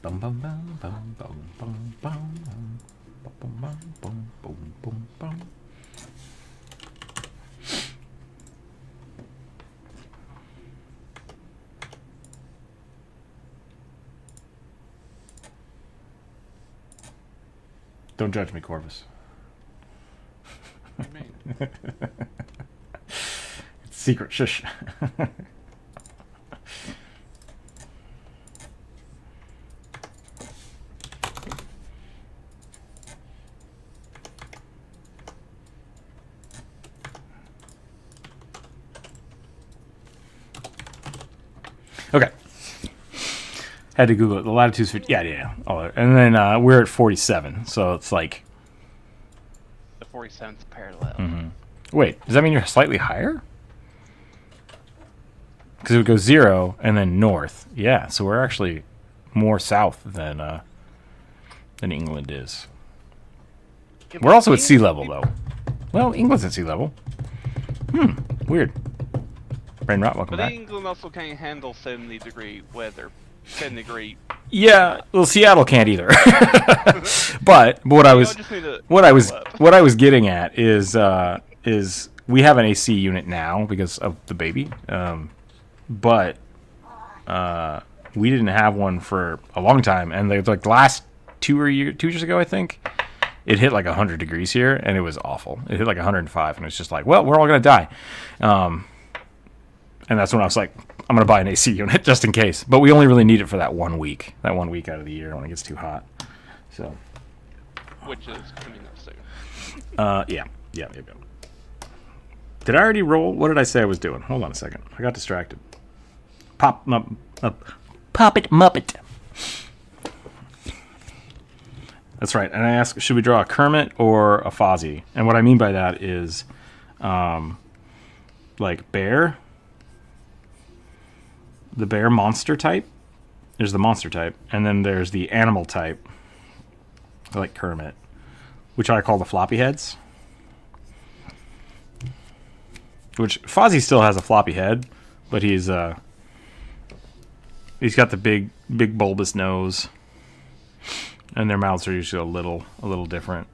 Bum bum bum bum bum bum bum bum bum bum bum bum bum. Don't judge me, Corvus. What do you mean? It's secret. Shush. Okay. Had to Google it. The latitude's 50. Yeah. Oh, and then we're at 47, so it's like... The 47th parallel. Mm-hmm. Wait, does that mean you're slightly higher? Because it would go 0 and then north. Yeah, so we're actually more south than England is. Yeah, We're also at sea level, though. Well, England's at sea level. Weird. Brain rot, welcome But back. England also can't handle 70-degree weather. 70-degree. Yeah, well, Seattle can't either. but what I was getting at is we have an AC unit now because of the baby, but we didn't have one for a long time, and the last 2 years ago, I think, it hit like 100 degrees here, and it was awful. It hit like 105, and it's just like, well, we're all gonna die. And that's when I was like, I'm going to buy an AC unit just in case. But we only really need it for that 1 week. That 1 week out of the year when it gets too hot. So. Which is coming up soon. Yeah. Did I already roll? What did I say I was doing? Hold on a second. I got distracted. Puppet Muppet. That's right. And I asked, should we draw a Kermit or a Fozzie? And what I mean by that is, like bear. The bear monster type. There's the monster type. And then there's the animal type. Like Kermit. Which I call the floppy heads. Which Fozzie still has a floppy head. But he's got the big bulbous nose. And their mouths are usually a little different.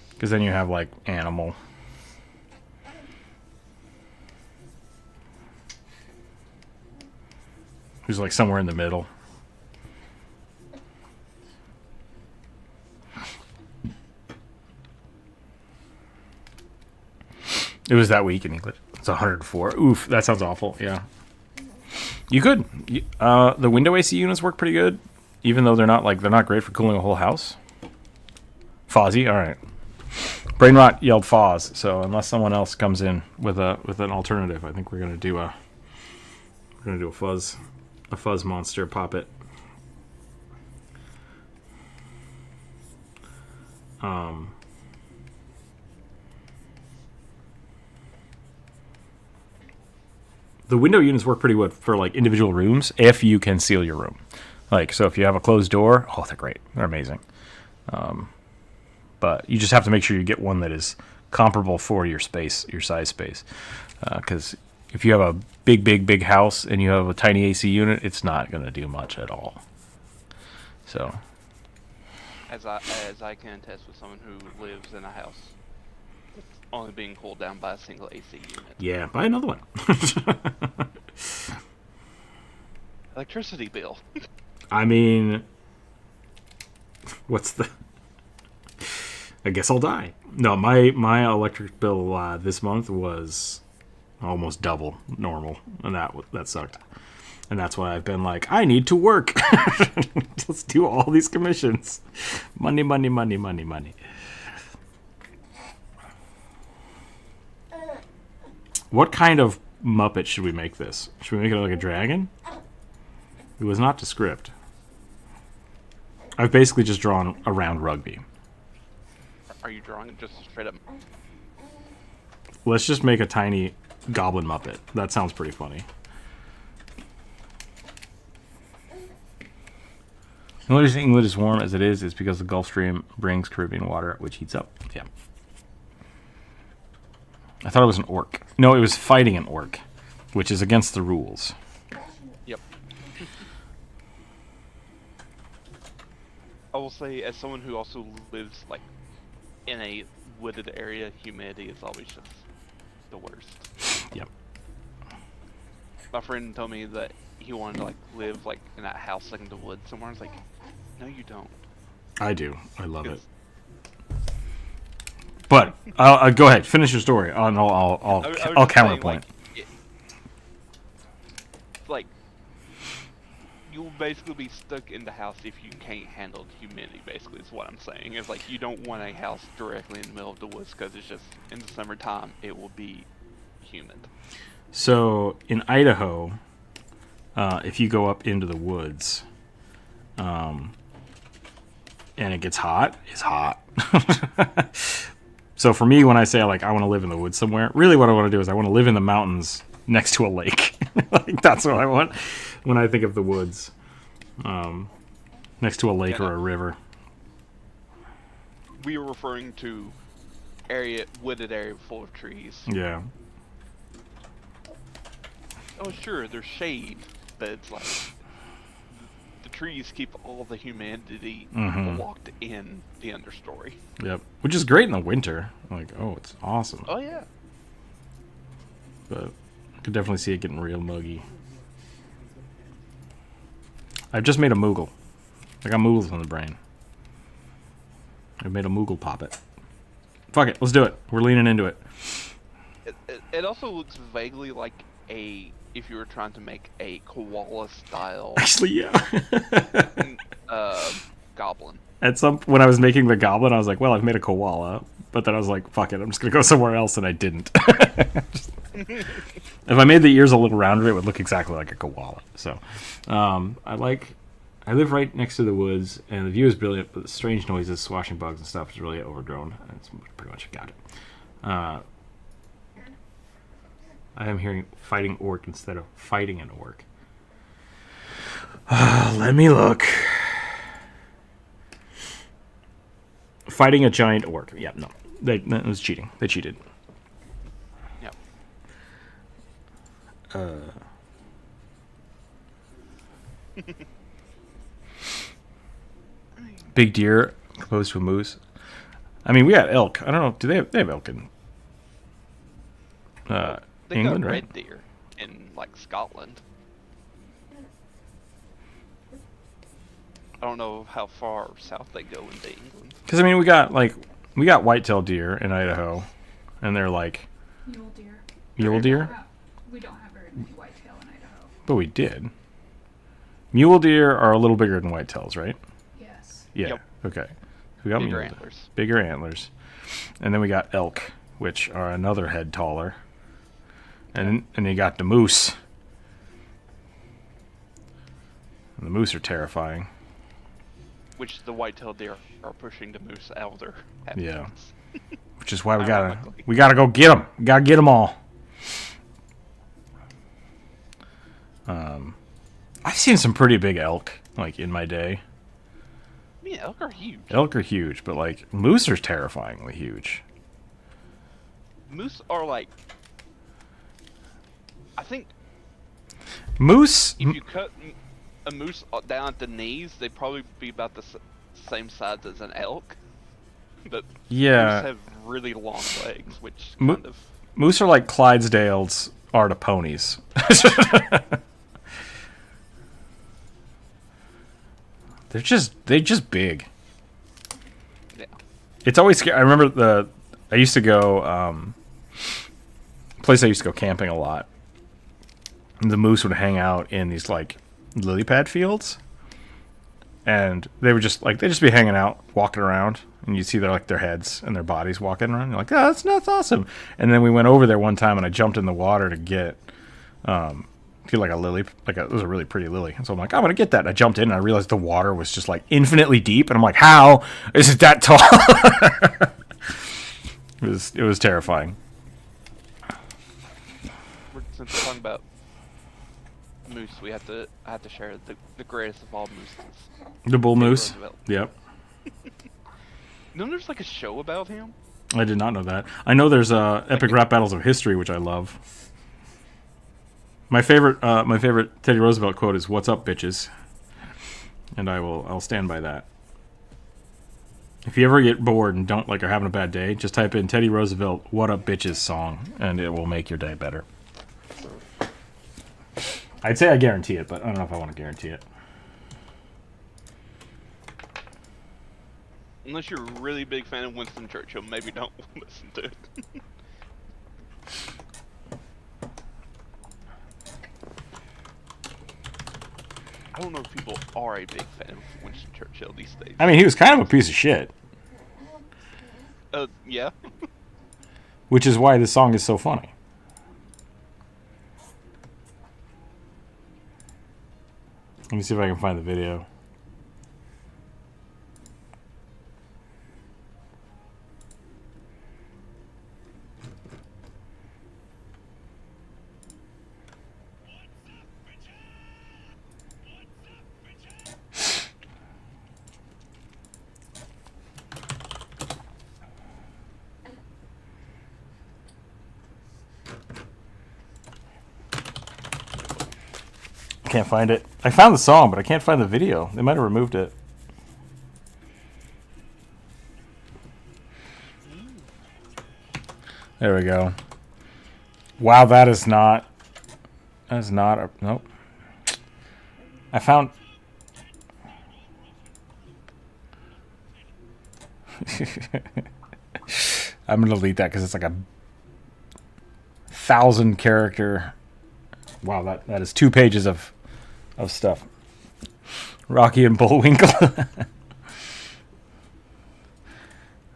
Because then you have like animal. Who's like somewhere in the middle. It was that week in English. It's 104. Oof, that sounds awful. Yeah. You could. The window AC units work pretty good, even though they're not great for cooling a whole house. Fozzie, all right. Brainrot yelled Foz, so unless someone else comes in with an alternative, I think we're gonna do a fuzz monster poppet. The window units work pretty good for like individual rooms if you can seal your room. Like, so if you have a closed door, oh, they're great. They're amazing. But you just have to make sure you get one that is comparable for your space, your size space. Because if you have a big house and you have a tiny AC unit, it's not going to do much at all. So, as I can attest with someone who lives in a house that's only being cooled down by a single AC unit. Yeah, buy another one. Electricity bill. I mean, what's the... I guess I'll die. No, my electric bill this month was almost double normal, and that sucked. And that's why I've been like, I need to work. Let's do all these commissions. Money. What kind of Muppet should we make this? Should we make it like a dragon? It was not to script. I've basically just drawn around rugby. Are you drawing it just straight up? Let's just make a tiny goblin Muppet. That sounds pretty funny. The only reason England is warm as it is because the Gulf Stream brings Caribbean water, which heats up. Yeah. I thought it was an orc. No, it was fighting an orc, which is against the rules. Yep. I will say, as someone who also lives like in a wooded area, humidity is always just the worst. Yep. My friend told me that he wanted to like live like in that house like in the woods somewhere. I was like, no, you don't. I do. I love it. But I'll go ahead, finish your story. I'll counterpoint. Like, you'll basically be stuck in the house if you can't handle the humidity. Basically, is what I'm saying. It's like you don't want a house directly in the middle of the woods because it's just in the summertime it will be humid. So in Idaho, if you go up into the woods, and it gets hot, it's hot. So for me, when I say like I want to live in the woods somewhere, really what I want to do is I want to live in the mountains next to a lake. Like that's what I want when I think of the woods. Next to a lake or a river. We were referring to wooded area full of trees. Yeah. Oh sure, there's shade, but it's like the trees keep all the humidity locked in the understory. Yep, which is great in the winter. Like, oh, it's awesome. Oh yeah. But I could definitely see it getting real muggy. I've just made a Moogle. I got Moogles in the brain. I made a Moogle poppet. Fuck it, let's do it. We're leaning into it. It also looks vaguely like if you were trying to make a koala style. Actually, yeah. Goblin. When I was making the goblin, I was like, well, I've made a koala. But then I was like, fuck it, I'm just gonna go somewhere else, and I didn't. If I made the ears a little rounder, it would look exactly like a koala. So, I live right next to the woods, and the view is brilliant, but the strange noises, swashing bugs and stuff is really overgrown. That's pretty much got it. I am hearing fighting orc instead of fighting an orc. Let me look. Fighting a giant orc. Yeah, no. That was cheating. They cheated. Yep. Big deer opposed to a moose. I mean, we got elk. I don't know. Do they have elk in they England, got right? red deer in like Scotland. I don't know how far south they go into England. Because I mean, we got white-tailed deer in Idaho, and they're like Mule deer. Mule deer? We don't have very many whitetail in Idaho. But we did. Mule deer are a little bigger than whitetails, right? Yes. Yeah. Yep. Okay. We got Bigger mule antlers. deer. Bigger antlers. And then we got elk, which are another head taller. And you got the moose. And the moose are terrifying. Which the white-tailed deer are pushing the moose out of their habitats. Yeah. Which is why we Ironically. gotta go get them. We gotta get them all. I've seen some pretty big elk, like, in my day. I mean, elk are huge. Elk are huge, but, like, moose are terrifyingly huge. Moose are like, I think Moose... if you cut a moose down at the knees, they'd probably be about the same size as an elk. But Yeah. moose have really long legs, which Mo- kind of... Moose are like Clydesdales are to ponies. They're just big. Yeah. It's always scary. I remember I used to go place I used to go camping a lot. The moose would hang out in these like lily pad fields, and they would just be hanging out, walking around, and you'd see their heads and their bodies walking around. You're like, oh, that's awesome. And then we went over there one time, and I jumped in the water to get like a lily, it was a really pretty lily. And so I'm like, I'm gonna get that. And I jumped in, and I realized the water was just like infinitely deep, and I'm like, how is it that tall? It was terrifying. Since we're talking about moose, I have to share the greatest of all mooses. The bull Teddy moose. Roosevelt. Yep. No, there's like a show about him. I did not know that. I know there's Epic Rap Battles of History, which I love. My favorite Teddy Roosevelt quote is "What's up, bitches," and I'll stand by that. If you ever get bored and don't are having a bad day, just type in Teddy Roosevelt "What Up, Bitches" song, and it will make your day better. I'd say I guarantee it, but I don't know if I want to guarantee it. Unless you're a really big fan of Winston Churchill, maybe don't listen to it. I don't know if people are a big fan of Winston Churchill these days. I mean, he was kind of a piece of shit, Yeah. which is why this song is so funny. Let me see if I can find the video. Can't find it. I found the song, but I can't find the video. They might have removed it. There we go. Wow, that is not a... Nope. I found... I'm going to delete that because it's like a 1,000 character... Wow, that is 2 pages of stuff. Rocky and Bullwinkle.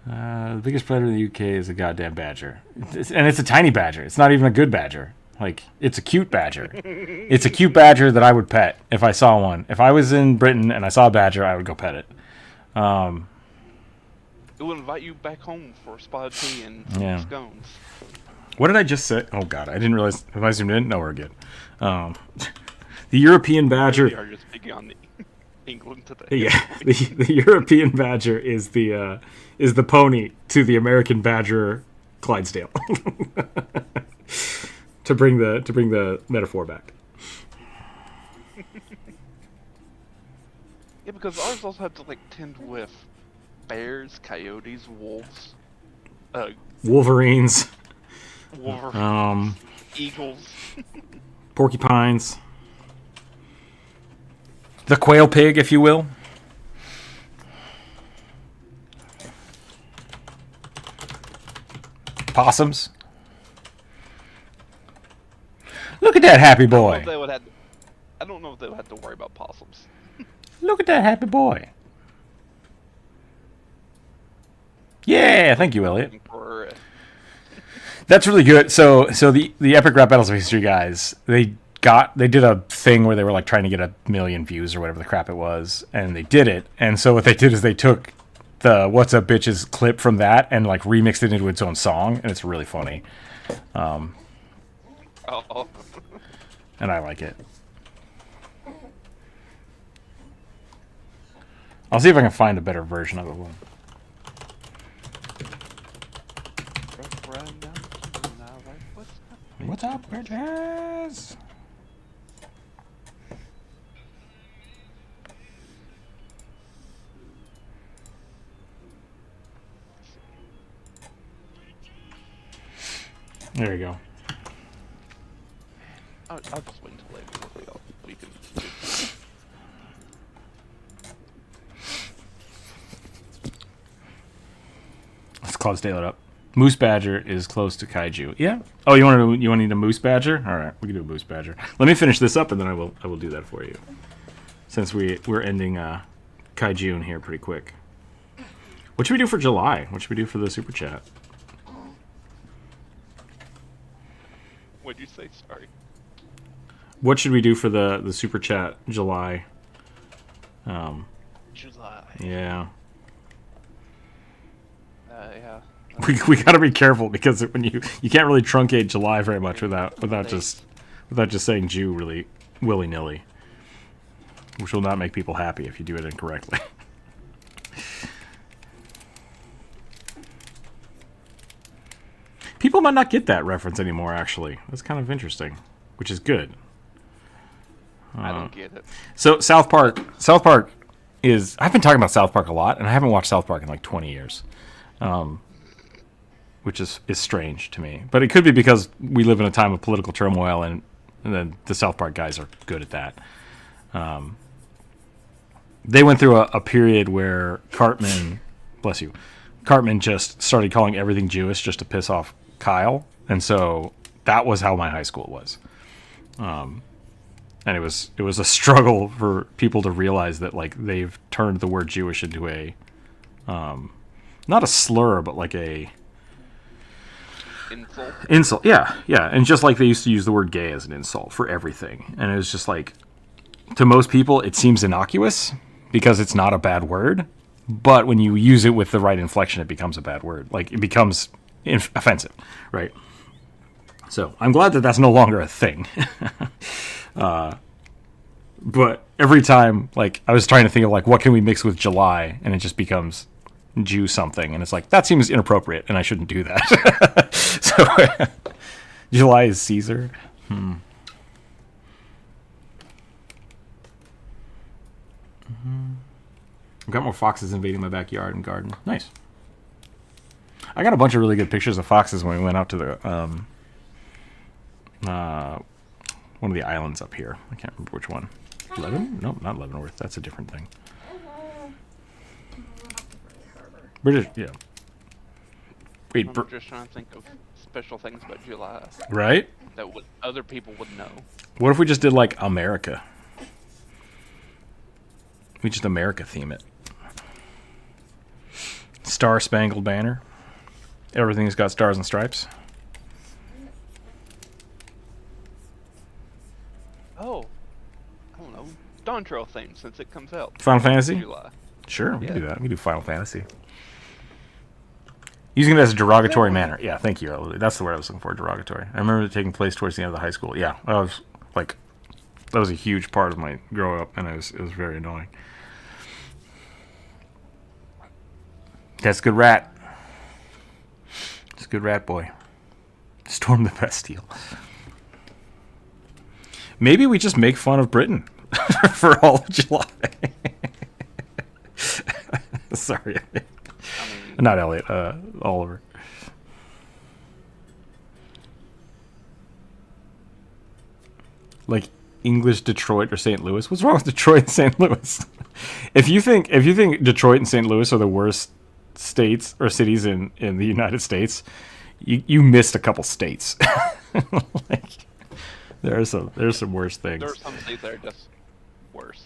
The biggest predator in the UK is a goddamn badger. And it's a tiny badger. It's not even a good badger. Like, it's a cute badger. It's a cute badger that I would pet if I saw one. If I was in Britain and I saw a badger, I would go pet it. It will invite you back home for spotted tea and scones. What did I just say? Oh, God, I didn't realize. Have I zoomed in? No, we're good. The European badger... We are just picking on the England today. Yeah, the European badger is the pony to the American badger Clydesdale. to bring the metaphor back. Yeah, because ours also have to tend with bears, coyotes, wolves, Wolverines, eagles, porcupines, the quail pig, if you will. Possums. that happy I don't know boy. if they would have. I don't know if they would have to worry about possums. Look at that happy boy. Yeah, thank you, Elliot. For, That's really good. So the Epic Rap Battles of History guys, they did a thing where they were like trying to get 1 million views or whatever the crap it was, and they did it. And so what they did is they took the "What's Up Bitches" clip from that and like remixed it into its own song, and it's really funny. oh. And I like it. I'll see if I can find a better version of it. What's up, bitches? There you go. I'll just wait until later. We can. Let's close Daylight up. Moose Badger is close to Kaiju. Yeah. Oh, you want to need a Moose Badger? All right, we can do a Moose Badger. Let me finish this up, and then I will do that for you. Since we're ending Kaiju here pretty quick. What should we do for July? What should we do for the super chat? What'd you say? Sorry. What should we do for the super chat July? July. Yeah. Yeah. We got to be careful because when you can't really truncate July very much without just saying Jew really willy-nilly, which will not make people happy if you do it incorrectly. People might not get that reference anymore, actually. That's kind of interesting, which is good. I don't get it. So South Park is... I've been talking about South Park a lot, and I haven't watched South Park in like 20 years. Which is strange to me. But it could be because we live in a time of political turmoil, and then the South Park guys are good at that. They went through a period where Cartman, bless you, Cartman just started calling everything Jewish just to piss off Kyle. And so that was how my high school was. And it was a struggle for people to realize that like they've turned the word Jewish into a not a slur, but like a insult. Yeah. And just like they used to use the word gay as an insult for everything. And it was just like, to most people, it seems innocuous because it's not a bad word. But when you use it with the right inflection, it becomes a bad word. Like, it becomes offensive, right? So I'm glad that that's no longer a thing. But every time, like, I was trying to think of, like, what can we mix with July? And it just becomes Jew something. And it's like, that seems inappropriate, and I shouldn't do that. So, July is Caesar. I've got more foxes invading my backyard and garden. Nice. I got a bunch of really good pictures of foxes when we went out to the one of the islands up here. I can't remember which one. Leaven? No, not Leavenworth. That's a different thing. British, yeah. Wait, I'm just trying to think of special things about July right? that other people would know. What if we just did like America? We just America theme it. Star Spangled Banner. Everything's got stars and stripes. Oh, I don't know. Dawn Trail theme since it comes out. Final Fantasy? July. Sure, we can do that. We can do Final Fantasy. Using it as a derogatory manner. Yeah, thank you. That's the word I was looking for, derogatory. I remember it taking place towards the end of the high school. Yeah, I was like, that was a huge part of my growing up, and it was very annoying. That's a good rat. It's a good rat boy. Storm the Bastille. Maybe we just make fun of Britain for all of July. Sorry. Not Elliot, Oliver. Like English Detroit or St. Louis? What's wrong with Detroit and St. Louis? If you think Detroit and St. Louis are the worst states or cities in the United States, you missed a couple states. Like, There's some worse things. There are some states that are just worse.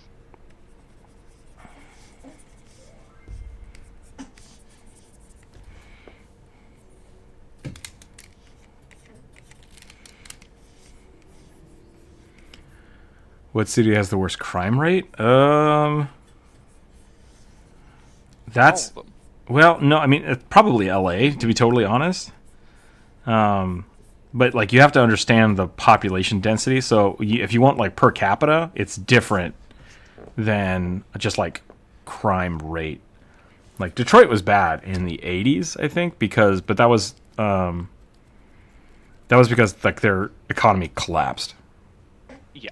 What city has the worst crime rate? That's All of them. well, no, I mean it's probably LA to be totally honest. But like you have to understand the population density. So if you want like per capita, it's different than just like crime rate. Like Detroit was bad in the 80s, I think, but that was because like their economy collapsed. Yeah.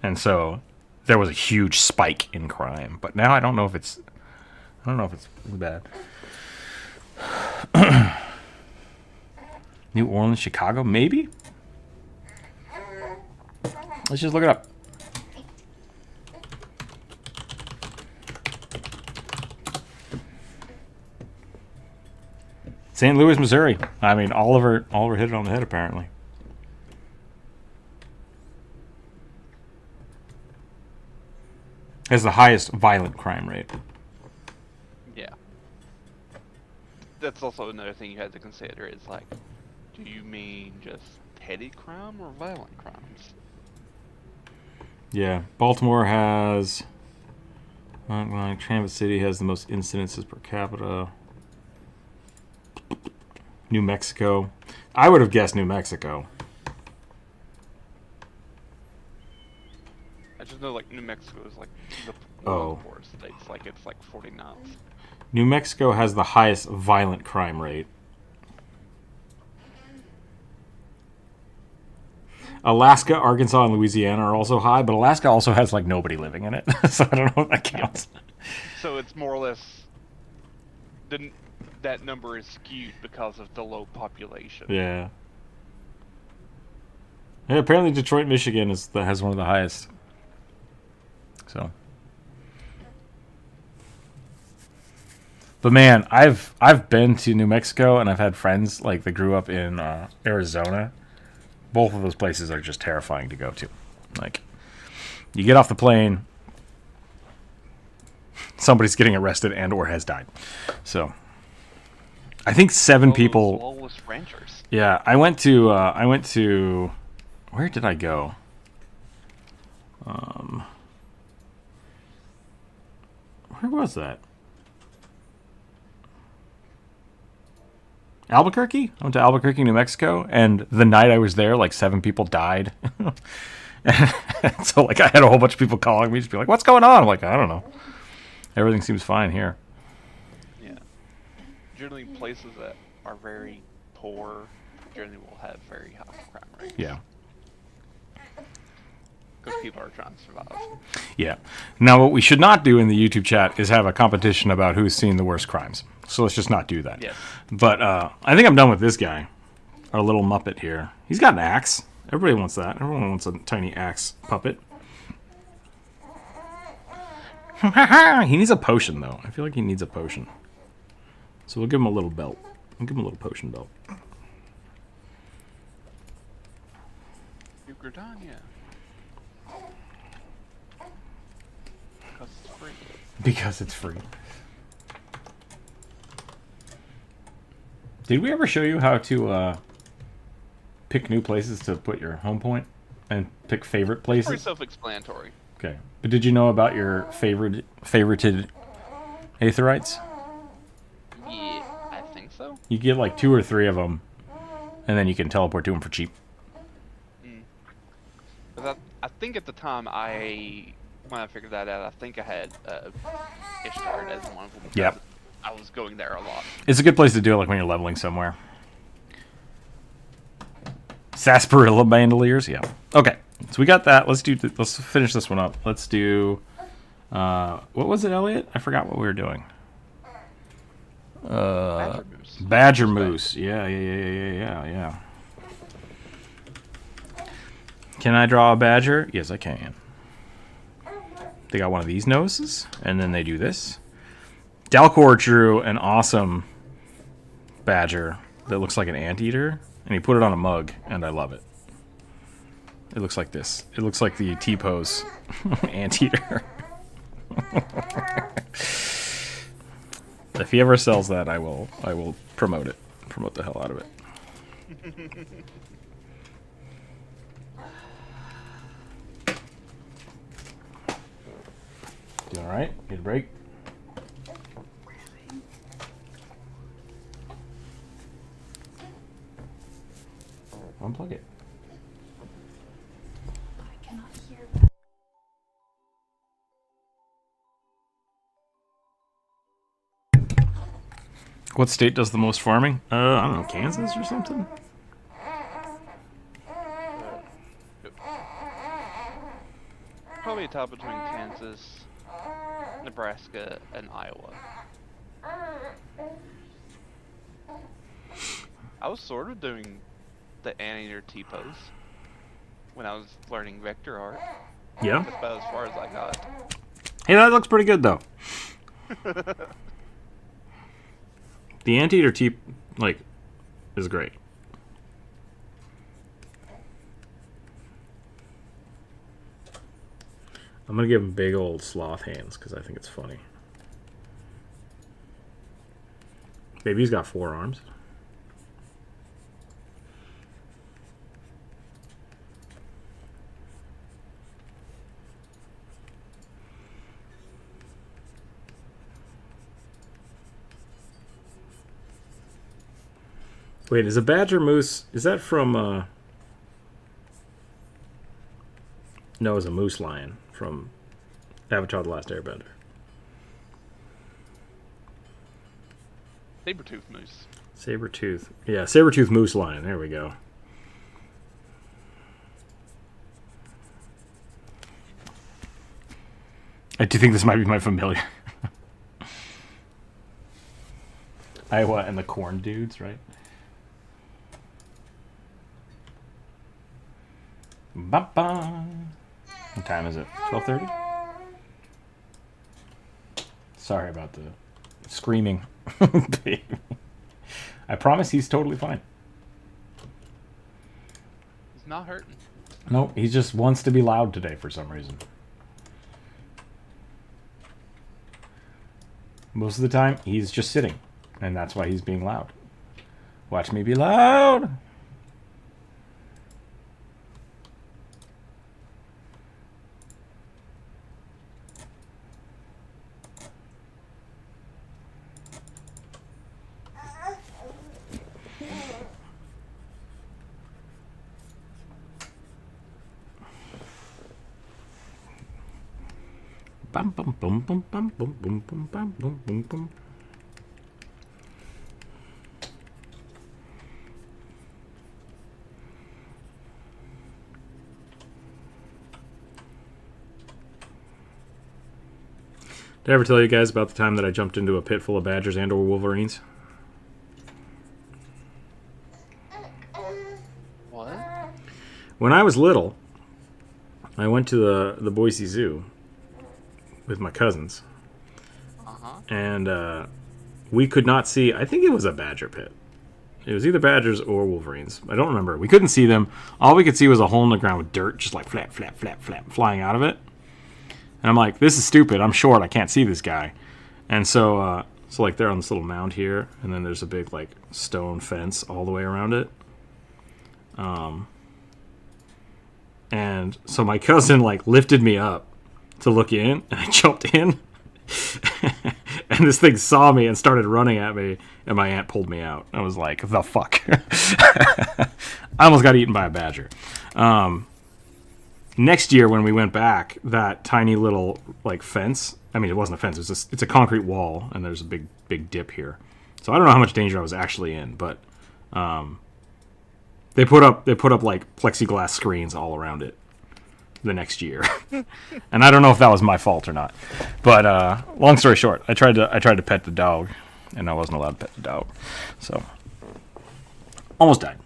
And so there was a huge spike in crime. But now I don't know if it's bad. New Orleans, Chicago, maybe? Let's just look it up. St. Louis, Missouri. I mean, Oliver hit it on the head, apparently. Has the highest violent crime rate. Yeah. That's also another thing you have to consider is like, do you mean just petty crime or violent crimes? Yeah, Baltimore has. Traverse City has the most incidences per capita. New Mexico. I would have guessed New Mexico. I just know like New Mexico is like the poorest states. Like it's like 49th. New Mexico has the highest violent crime rate. Alaska, Arkansas, and Louisiana are also high, but Alaska also has like nobody living in it, so I don't know if that counts. So it's more or less that number is skewed because of the low population. Yeah. Yeah, apparently Detroit, Michigan has one of the highest. So. But man, I've been to New Mexico and I've had friends like that grew up in Arizona. Both of those places are just terrifying to go to. Like, you get off the plane, somebody's getting arrested and or has died. So, I think 7 people. Lawless ranchers. Yeah, I went to. Where did I go? Where was that? Albuquerque? I went to Albuquerque, New Mexico, and the night I was there, like 7 people died. So, like, I had a whole bunch of people calling me, just be like, "What's going on?" I'm like, "I don't know. Everything seems fine here." Yeah. Generally, places that are very poor generally will have very high crime rates. Yeah. Because people are trying to survive. Yeah. Now, what we should not do in the YouTube chat is have a competition about who's seen the worst crimes. So let's just not do that. Yes. But I think I'm done with this guy. Our little Muppet here. He's got an axe. Everybody wants that. Everyone wants a tiny axe puppet. He needs a potion, though. I feel like he needs a potion. So we'll give him a little belt. We'll give him a little potion belt. You're done, yeah. Because it's free. Because it's free. Did we ever show you how to pick new places to put your home point and pick favorite places? Pretty self-explanatory. Okay, but did you know about your favorited aetherites? Yeah, I think so. You get like 2 or 3 of them, and then you can teleport to them for cheap. I think at the time when I figured that out, I think I had Ishtar as one of them. Yep. I was going there a lot. It's a good place to do it, like when you're leveling somewhere. Sarsaparilla bandoliers, yeah. Okay, so we got that. Let's finish this one up. Let's do. What was it, Elliot? I forgot what we were doing. Badger moose. Yeah. Can I draw a badger? Yes, I can. They got one of these noses, and then they do this. Dalcor drew an awesome badger that looks like an anteater, and he put it on a mug, and I love it. It looks like this. It looks like the T-pose anteater. If he ever sells that, I will promote it. Promote the hell out of it. You all right? Need a break? Unplug it. I cannot hear that. What state does the most farming? I don't know, Kansas or something? Probably a tie between Kansas, Nebraska, and Iowa. I was sort of doing the anteater T-pose when I was learning vector art. Yeah. That's about as far as I got. Hey, that looks pretty good though. The anteater is great. I'm gonna give him big old sloth hands because I think it's funny. Maybe he's got 4 arms. Wait, is a badger moose? Is that from? No, it's a moose lion from Avatar: The Last Airbender. Saber-tooth moose. Saber-tooth. Yeah, saber-tooth moose lion. There we go. I do think this might be my familiar. Iowa and the corn dudes, right? Ba-ba. What time is it? 12:30? Sorry about the screaming. Baby. I promise he's totally fine. He's not hurting. No, he just wants to be loud today for some reason. Most of the time, he's just sitting, and that's why he's being loud. Watch me be loud! Bum bum bum bum bum bum bum bum bum bum bum bum. Did I ever tell you guys about the time that I jumped into a pit full of badgers and or wolverines? What? When I was little, I went to the Boise Zoo with my cousins. Uh-huh. And we could not see, I think it was a badger pit. It was either badgers or wolverines. I don't remember. We couldn't see them. All we could see was a hole in the ground with dirt just like flap, flap, flap, flap flying out of it. And I'm like, this is stupid. I'm short. I can't see this guy. And so like they're on this little mound here, and then there's a big like stone fence all the way around it. And so my cousin like lifted me up to look in, and I jumped in. And this thing saw me and started running at me, and my aunt pulled me out. I was like, the fuck? I almost got eaten by a badger. Next year when we went back, that tiny little like fence, I mean it wasn't a fence, it's a concrete wall, and there's a big dip here. So I don't know how much danger I was actually in, but they put up like plexiglass screens all around it the next year. And I don't know if that was my fault or not. But long story short, I tried to pet the dog, and I wasn't allowed to pet the dog. So almost died.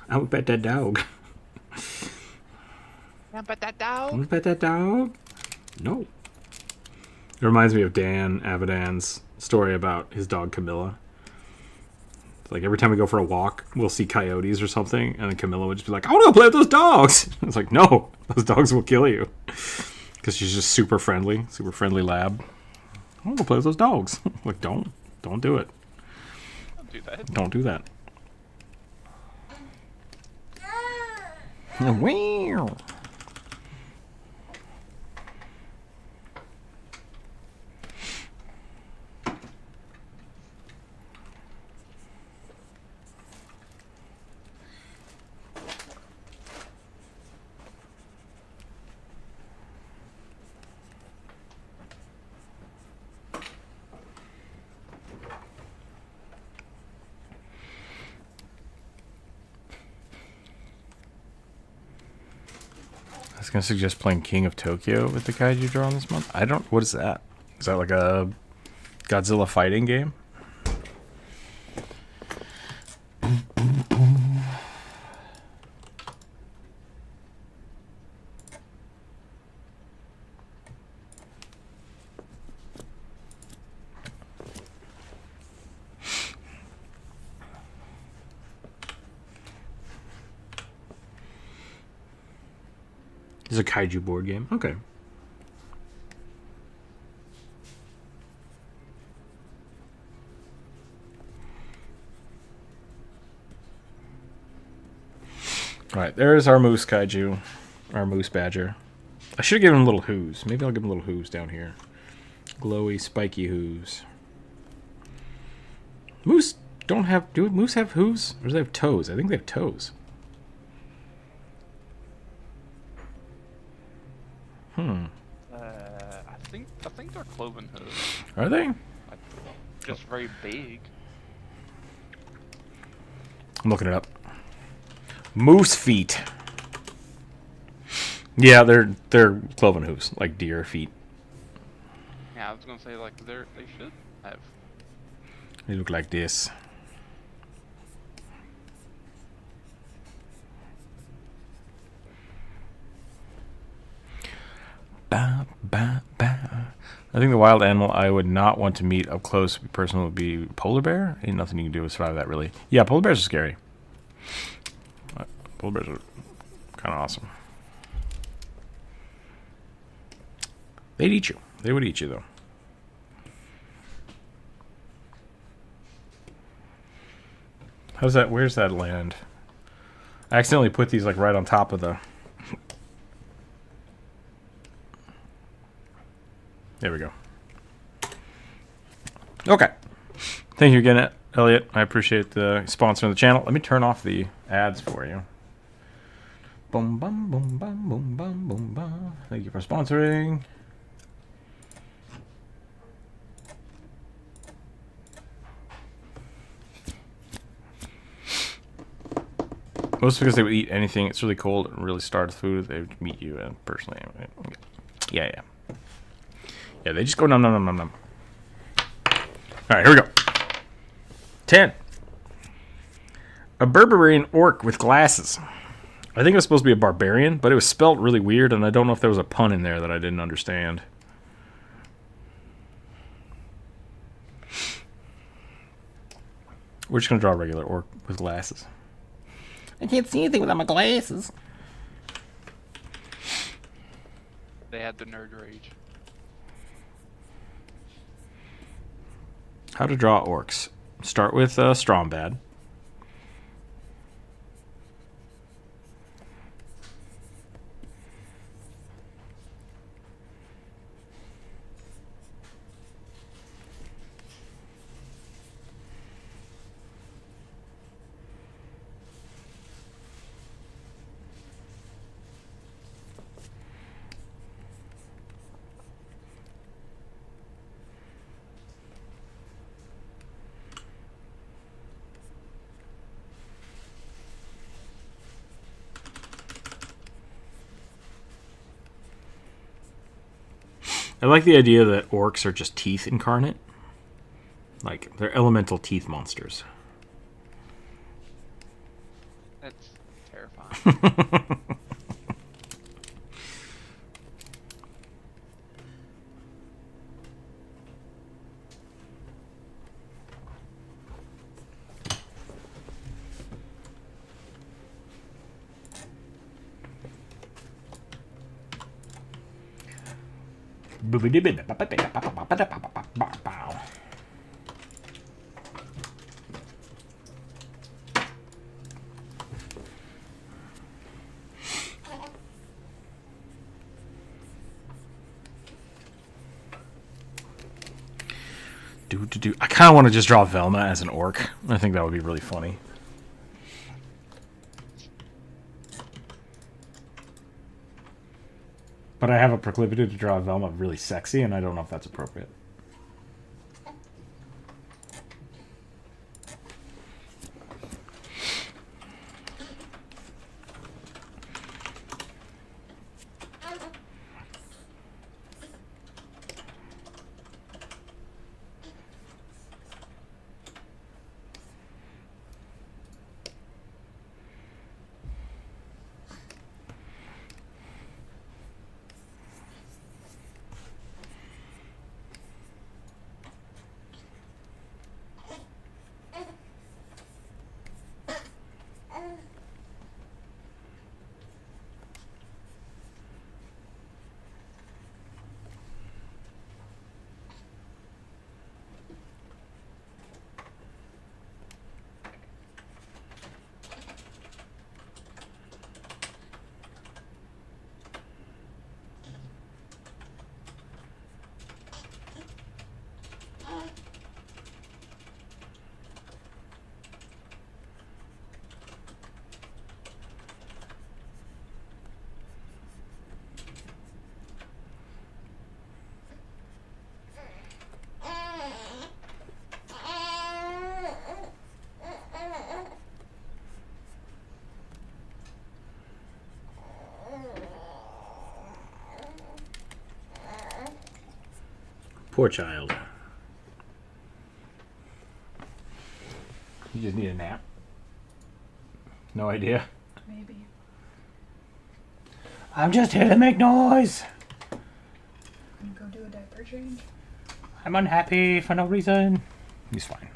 I would pet that dog. Yeah, but that dog. I would pet that dog. No. It reminds me of Dan Avidan's story about his dog Camilla. It's like every time we go for a walk, we'll see coyotes or something, and then Camilla would just be like, I want to go play with those dogs. It's like, no, those dogs will kill you. Because she's just super friendly lab. I want to go play with those dogs. Like, don't do it. Don't do that. Don't do that. Wow. I was gonna suggest playing King of Tokyo with the kaiju drawn this month. I don't. What is that? Is that like a Godzilla fighting game? It's a kaiju board game. Okay. Alright, there's our moose kaiju. Our moose badger. I should have given him little hooves. Maybe I'll give him little hooves down here. Glowy, spiky hooves. Moose don't have... Do moose have hooves? Or do they have toes? I think they have toes. I think they're cloven hooves. Are they? Just very big. I'm looking it up. Moose feet. Yeah, they're cloven hooves, like deer feet. Yeah, I was gonna say like they should have. They look like this. Ba, ba, ba. I think the wild animal I would not want to meet up close personally would be polar bear. Ain't nothing you can do to survive that, really. Yeah, polar bears are scary. Polar bears are kind of awesome. They'd eat you. They would eat you, though. How's that? Where's that land? I accidentally put these like right on top of the... There we go. Okay. Thank you again, Elliot. I appreciate the sponsoring the channel. Let me turn off the ads for you. Boom, bum, boom, bum, boom, bum, boom, bum. Thank you for sponsoring. Most because they would eat anything. It's really cold and really starved food. They would meet you and personally. Yeah. Yeah, they just go num num num num num. Alright, here we go. 10. A Berberian orc with glasses. I think it was supposed to be a barbarian, but it was spelt really weird, and I don't know if there was a pun in there that I didn't understand. We're just going to draw a regular orc with glasses. I can't see anything without my glasses. They had the nerd rage. How to draw orcs. Start with Strombad. I like the idea that orcs are just teeth incarnate. Like, they're elemental teeth monsters. That's terrifying. I kind of want to just draw Velma as an orc. I think that would be really funny. But I have a proclivity to draw Velma really sexy, and I don't know if that's appropriate. Poor child. You just need a nap? No idea? Maybe. I'm just here to make noise! I'm gonna go do a diaper change. I'm unhappy for no reason. He's fine.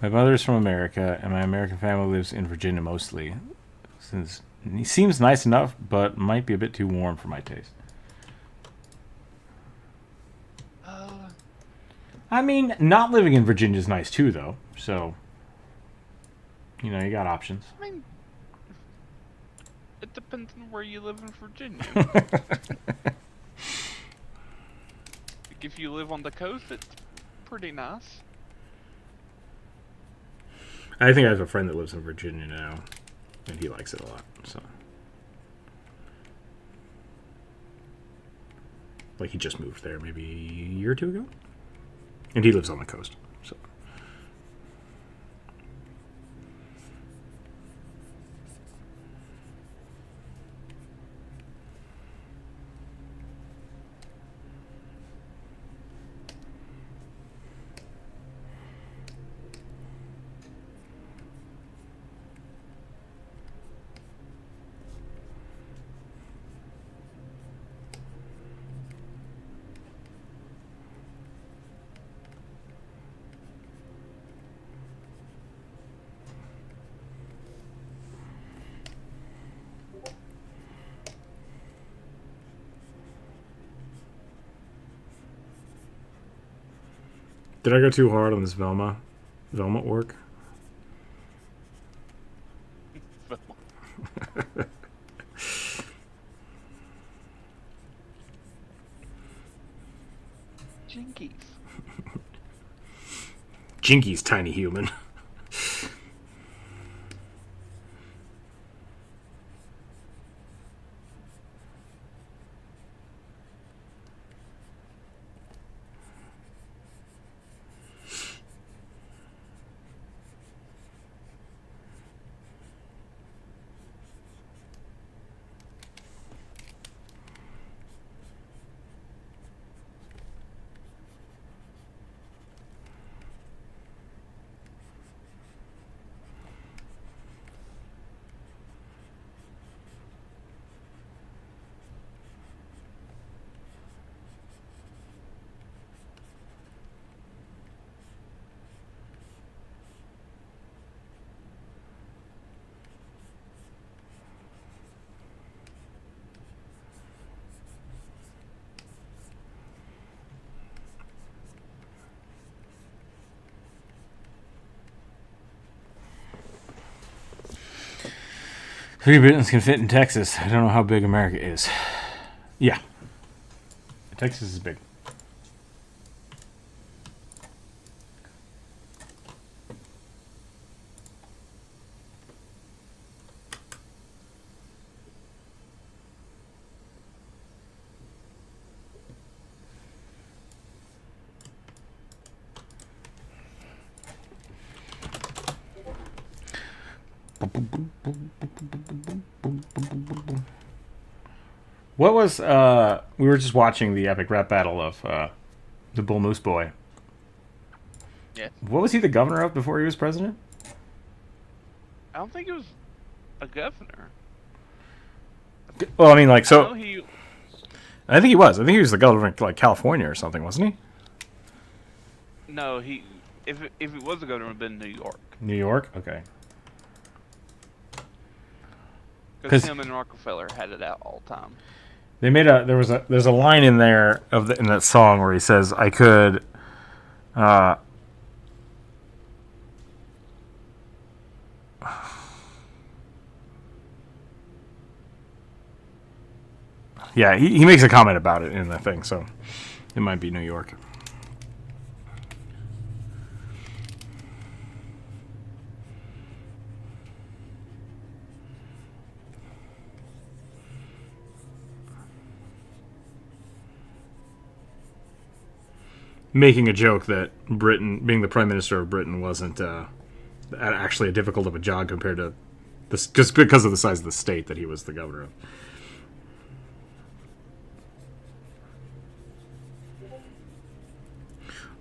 My mother's from America, and my American family lives in Virginia mostly. Since he seems nice enough, but might be a bit too warm for my taste. I mean, not living in Virginia is nice too, though. So, you know, you got options. I mean, it depends on where you live in Virginia. If you live on the coast, it's pretty nice. I think I have a friend that lives in Virginia now, and he likes it a lot. So, like, he just moved there maybe a year or two ago, and he lives on the coast. So. Did I go too hard on this Velma orc? Jinkies. Jinky's tiny human. 3 Britons can fit in Texas. I don't know how big America is. Yeah. Texas is big. What was we were just watching the epic rap battle of the Bull Moose Boy. Yeah. What was he the governor of before he was president? I don't think it was a governor. Well, I mean, like, I so know he. I think he was. I think he was the governor of like California or something, wasn't he? No, he. If it was a governor, it would have been New York. New York. Okay. Because him and Rockefeller had it out all the time. They made there's a line in there in that song where he says, "I could." Yeah, he makes a comment about it in the thing, so it might be New York. Making a joke that Britain, being the Prime Minister of Britain, wasn't actually a difficult of a job compared to this, just because of the size of the state that he was the governor of.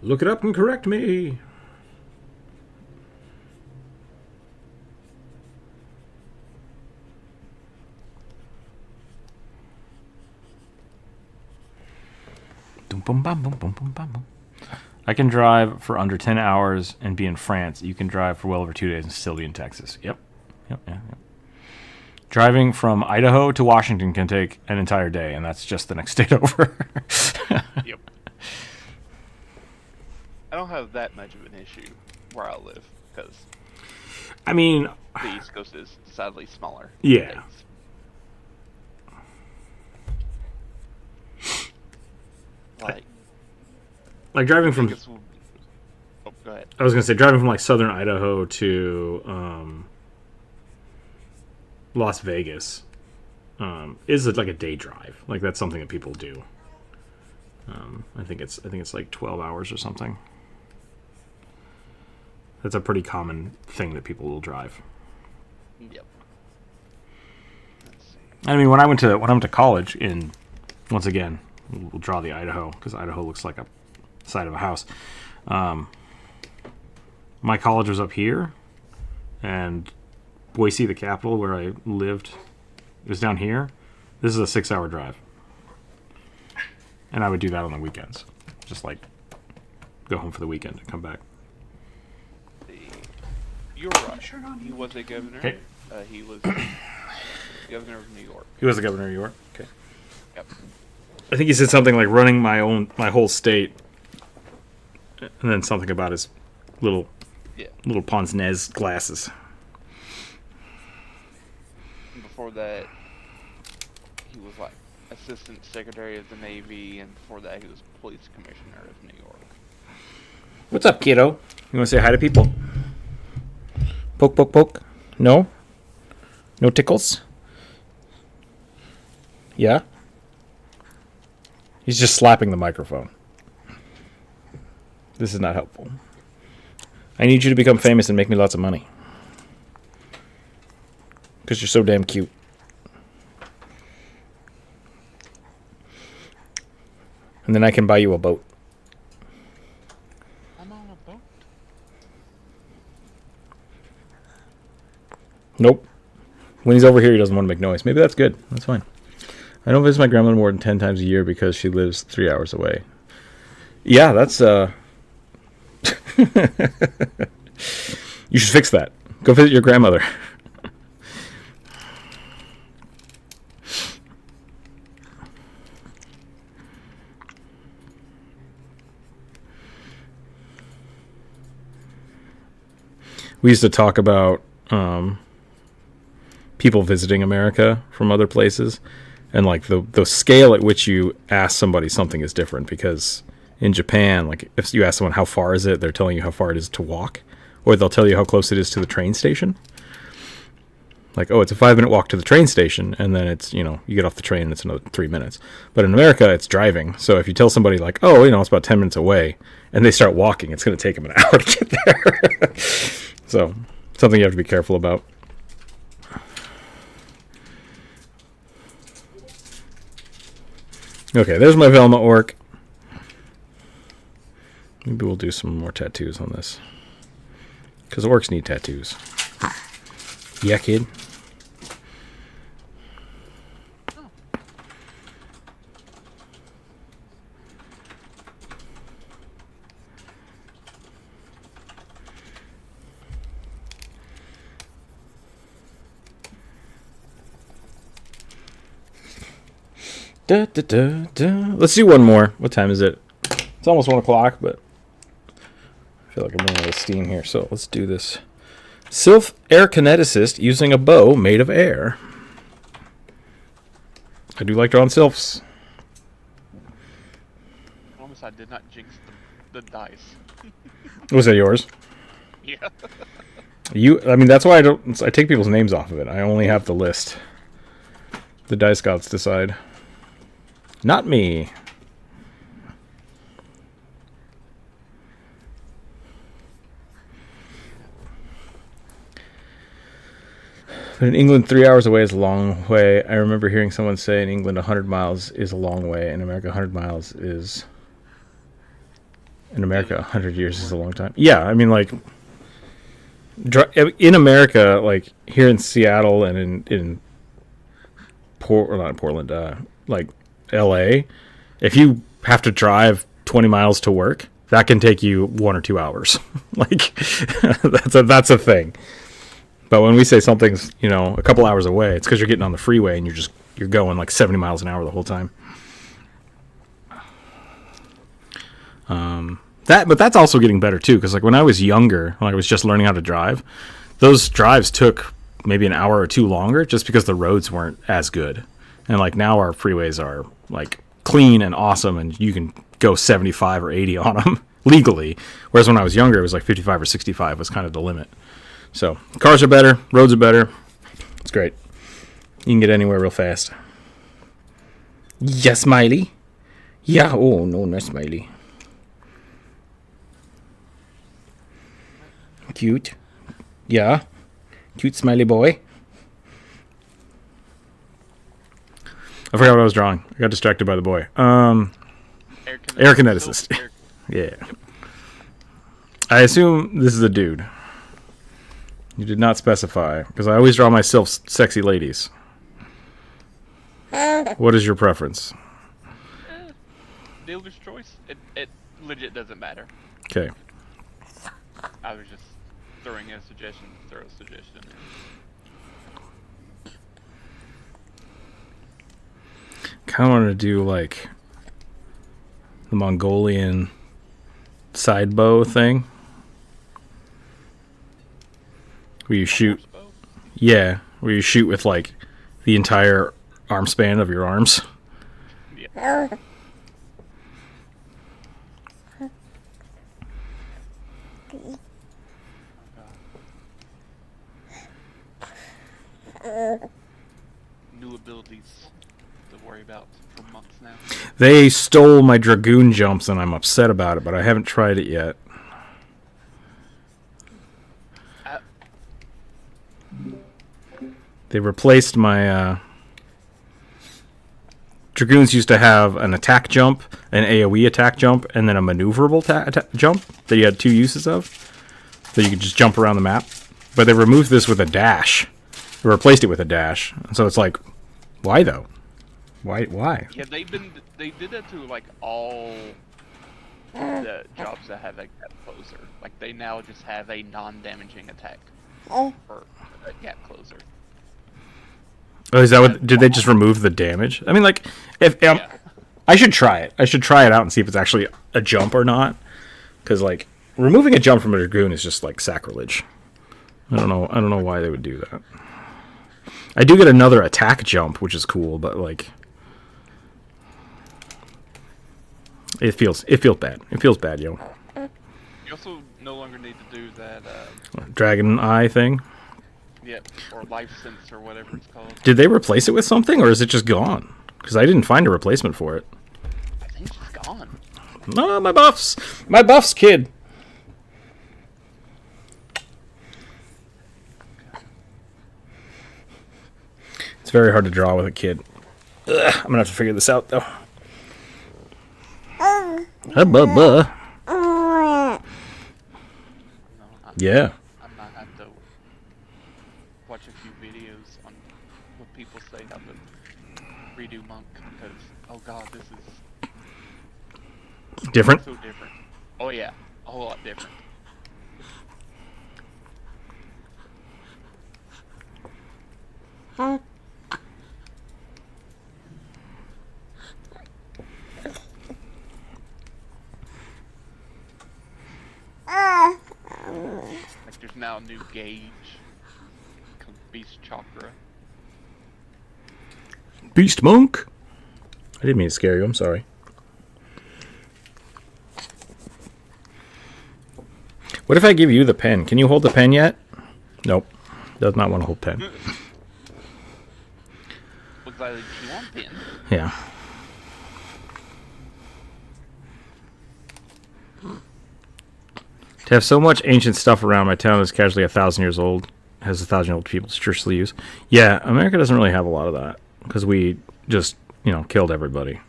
Look it up and correct me. I can drive for under 10 hours and be in France. You can drive for well over 2 days and still be in Texas. Yep. Yep. Driving from Idaho to Washington can take an entire day, and that's just the next state over. Yep. I don't have that much of an issue where I live, because I mean, the East Coast is sadly smaller. Yeah. Like driving from. Oh, go ahead. I was gonna say driving from like southern Idaho to Las Vegas is like a day drive. Like that's something that people do. I think it's like 12 hours or something. That's a pretty common thing that people will drive. Yep. Let's see. I mean, when I went to college once again, we'll draw the Idaho because Idaho looks like a side of a house. My college was up here, and Boise, the capital where I lived, was down here. This is a 6-hour drive, and I would do that on the weekends, just like go home for the weekend and come back. You're right. He was a governor. Okay. He was governor of New York. He was the governor of New York. Okay. Yep. I think he said something like running my whole state, and then something about his little pince nez glasses. And before that, he was like assistant secretary of the Navy, and before that, he was police commissioner of New York. What's up, kiddo? You want to say hi to people? Poke, poke, poke. No? No tickles? Yeah? He's just slapping the microphone. This is not helpful. I need you to become famous and make me lots of money. Because you're so damn cute. And then I can buy you a boat. I'm on a boat. Nope. When he's over here, he doesn't want to make noise. Maybe that's good. That's fine. I don't visit my grandmother more than 10 times a year because she lives 3 hours away. Yeah, that's, You should fix that. Go visit your grandmother. We used to talk about people visiting America from other places, and like the scale at which you ask somebody something is different, because in Japan, like if you ask someone how far is it, they're telling you how far it is to walk, or they'll tell you how close it is to the train station. Like, oh, it's a 5-minute walk to the train station, and then it's, you get off the train and it's another 3 minutes. But in America, it's driving. So if you tell somebody like, oh, it's about 10 minutes away, and they start walking, it's going to take them an hour to get there. So something you have to be careful about. Okay, there's my Velma orc. Maybe we'll do some more tattoos on this, because orcs need tattoos. Yeah, kid. Da, da, da, da. Let's do one more. What time is it? It's almost 1 o'clock, but I feel like I'm running out of steam here, so let's do this. Sylph air kineticist using a bow made of air. I do like drawing sylphs. I promise I did not jinx the dice. Was that yours? Yeah. That's why I take people's names off of it. I only have the list. The dice gods decide. Not me. But in England, 3 hours away is a long way. I remember hearing someone say in England 100 miles is a long way. In America, 100 miles is... In America, 100 years is a long time. Yeah, like... In America, like, here in Seattle and in not Portland, like, L.A., if you have to drive 20 miles to work, that can take you 1 or 2 hours. Like, that's a thing. But when we say something's, a couple hours away, it's because you're getting on the freeway and you're going like 70 miles an hour the whole time. But that's also getting better too, because like when I was younger, when I was just learning how to drive, those drives took maybe an hour or 2 longer just because the roads weren't as good. And like now our freeways are like clean and awesome, and you can go 75 or 80 on them legally. Whereas when I was younger, it was like 55 or 65 was kind of the limit. So cars are better, roads are better. It's great. You can get anywhere real fast. Yeah, Smiley. Yeah. Oh no, not Smiley. Cute. Yeah. Cute smiley boy. I forgot what I was drawing. I got distracted by the boy. Air kineticist. Yeah. I assume this is a dude. You did not specify, because I always draw myself sexy ladies. What is your preference? Dealer's choice. It legit doesn't matter. Okay. I was just throwing a suggestion. Throw a suggestion. Kind of want to do like the Mongolian side bow thing, where you shoot. Yeah, where you shoot with like the entire arm span of your arms. Yeah. New abilities to worry about for months now. They stole my dragoon jumps and I'm upset about it, but I haven't tried it yet. They replaced my dragoons used to have an attack jump, an AoE attack jump, and then a maneuverable jump that you had 2 uses of. So you could just jump around the map. But they removed this with a dash. They replaced it with a dash. So it's like, why though? Why? Yeah, they did that to like all the jobs that have a gap closer. Like they now just have a non-damaging attack for a gap closer. Oh, is that what? Did they just remove the damage? I mean, like, if I should try it. I should try it out and see if it's actually a jump or not. Because like removing a jump from a dragoon is just like sacrilege. I don't know why they would do that. I do get another attack jump, which is cool, but like it feels bad. It feels bad, yo. You also no longer need to do that. Dragon eye thing. Yep, or life sense or whatever it's called. Did they replace it with something, or is it just gone? Because I didn't find a replacement for it. I think it's gone. No, my buffs, kid. It's very hard to draw with a kid. Ugh, I'm gonna have to figure this out though. No, Yeah. I might have to watch a few videos on what people say how to redo Monk because, oh god, this is Different. so different. Oh yeah, a whole lot different. Like there's now a new gauge called Beast Chakra. Beast monk. I didn't mean to scare you. I'm sorry. What if I give you the pen? Can you hold the pen yet? Nope. Does not want to hold pen. Looks like you want pin. Yeah. To have so much ancient stuff around my town that's casually 1,000 years old, has 1,000-year-old people to traditionally use. Yeah, America doesn't really have a lot of that because we just, killed everybody.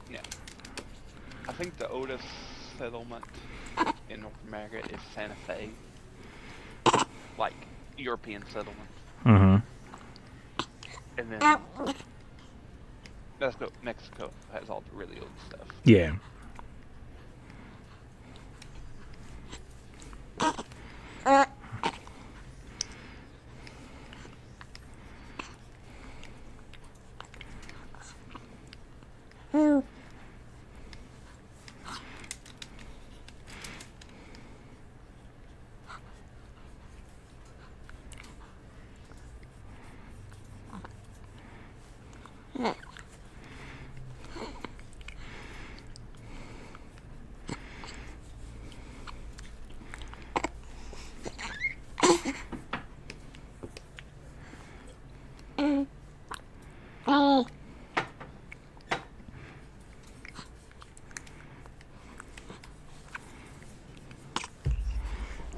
Yeah. I think the oldest settlement in North America is Santa Fe. Like, European settlement. Mm-hmm. And then Mexico has all the really old stuff. Yeah.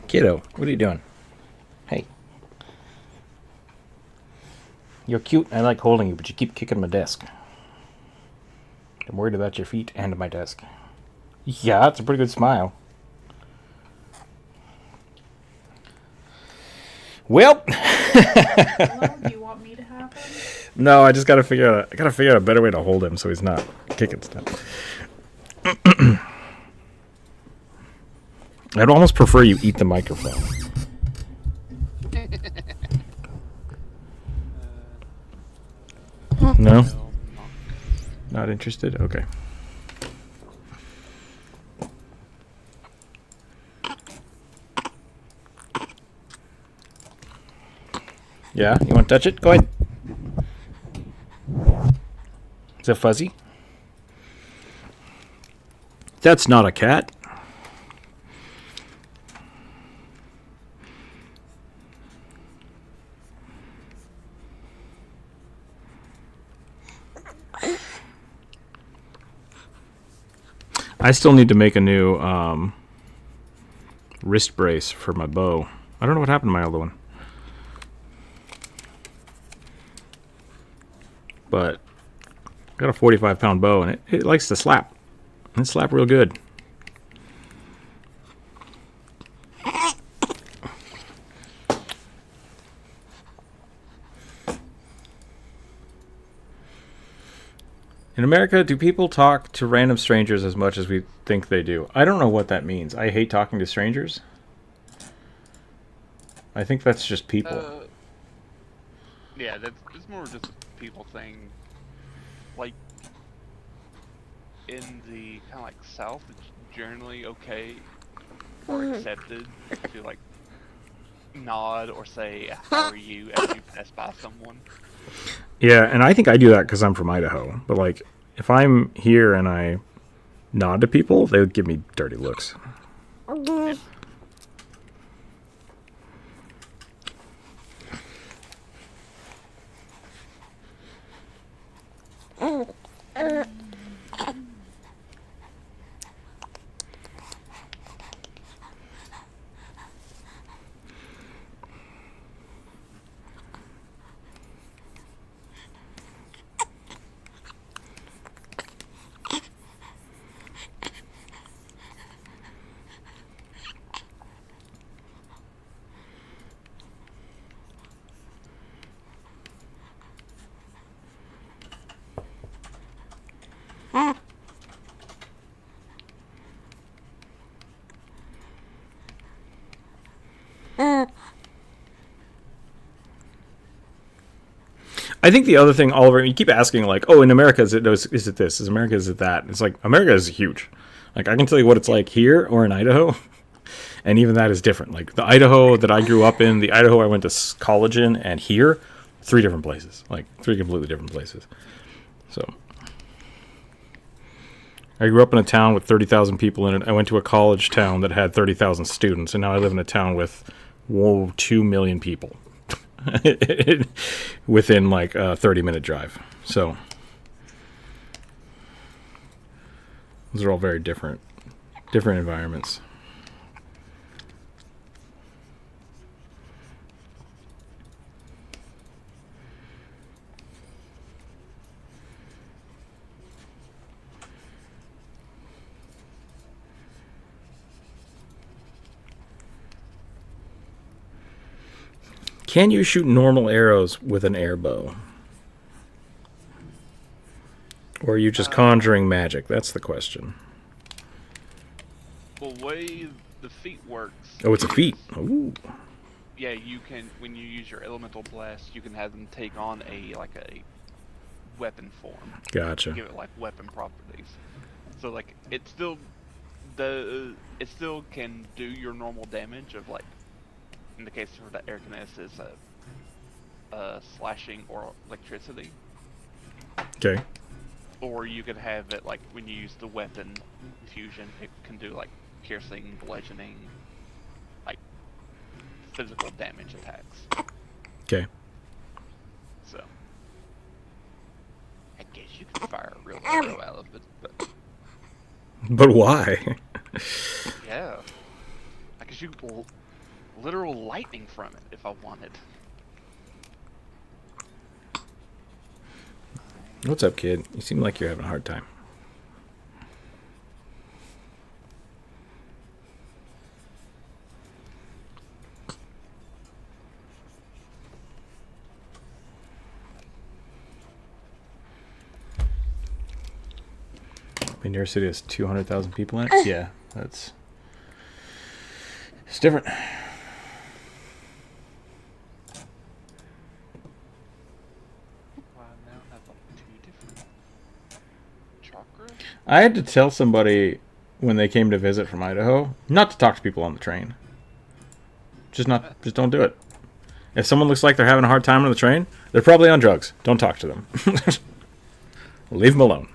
Kiddo, what are you doing? Hey. You're cute. I like holding you, but you keep kicking my desk. I'm worried about your feet and my desk. Yeah, it's a pretty good smile. Well, Hello, do you want me to have him? no, I just gotta figure out. I gotta figure out a better way to hold him so he's not kicking stuff. I'd almost prefer you eat the microphone. No? Not interested? Okay. Yeah? You want to touch it? Go ahead. Is that fuzzy? That's not a cat. I still need to make a new wrist brace for my bow. I don't know what happened to my other one. But I got a 45-pound bow, and it likes to slap. It slap real good. In America, do people talk to random strangers as much as we think they do? I don't know what that means. I hate talking to strangers. I think that's just people. Yeah, it's more just a people thing. Like, in the kind of like South, it's generally okay or accepted to like nod or say "How are you" as you pass by someone. Yeah, and I think I do that because I'm from Idaho. But like, if I'm here and I nod to people, they would give me dirty looks. Yeah. I think the other thing, Oliver, you keep asking like, "Oh, in America, is it this? Is America, is it that?" It's like America is huge. Like I can tell you what it's like here or in Idaho, and even that is different. Like the Idaho that I grew up in, the Idaho I went to college in, and here, 3 different places. Like 3 completely different places. So I grew up in a town with 30,000 people in it. I went to a college town that had 30,000 students, and now I live in a town with 2 million people. Within like a 30-minute drive. So those are all very different environments. Can you shoot normal arrows with an air bow? Or are you just conjuring magic? That's the question. Well, the way the feat works. Oh, it's a feat. is- Ooh. Yeah, you can, when you use your elemental blast, you can have them take on a weapon form. Gotcha. Give it like weapon properties. So like it still can do your normal damage of like, in the case of the airkiness is slashing or electricity. Okay. Or you could have it like when you use the weapon fusion, it can do like piercing, bludgeoning, like physical damage attacks. Okay. So I guess you can fire a real arrow out of it, but But why? yeah, I could shoot literal lightning from it if I wanted. What's up, kid? You seem like you're having a hard time. New York City has 200,000 people in it? Yeah, it's different. Wow, now I have like 2 different chakras. I had to tell somebody when they came to visit from Idaho not to talk to people on the train. Just don't do it. If someone looks like they're having a hard time on the train, they're probably on drugs. Don't talk to them. Leave them alone.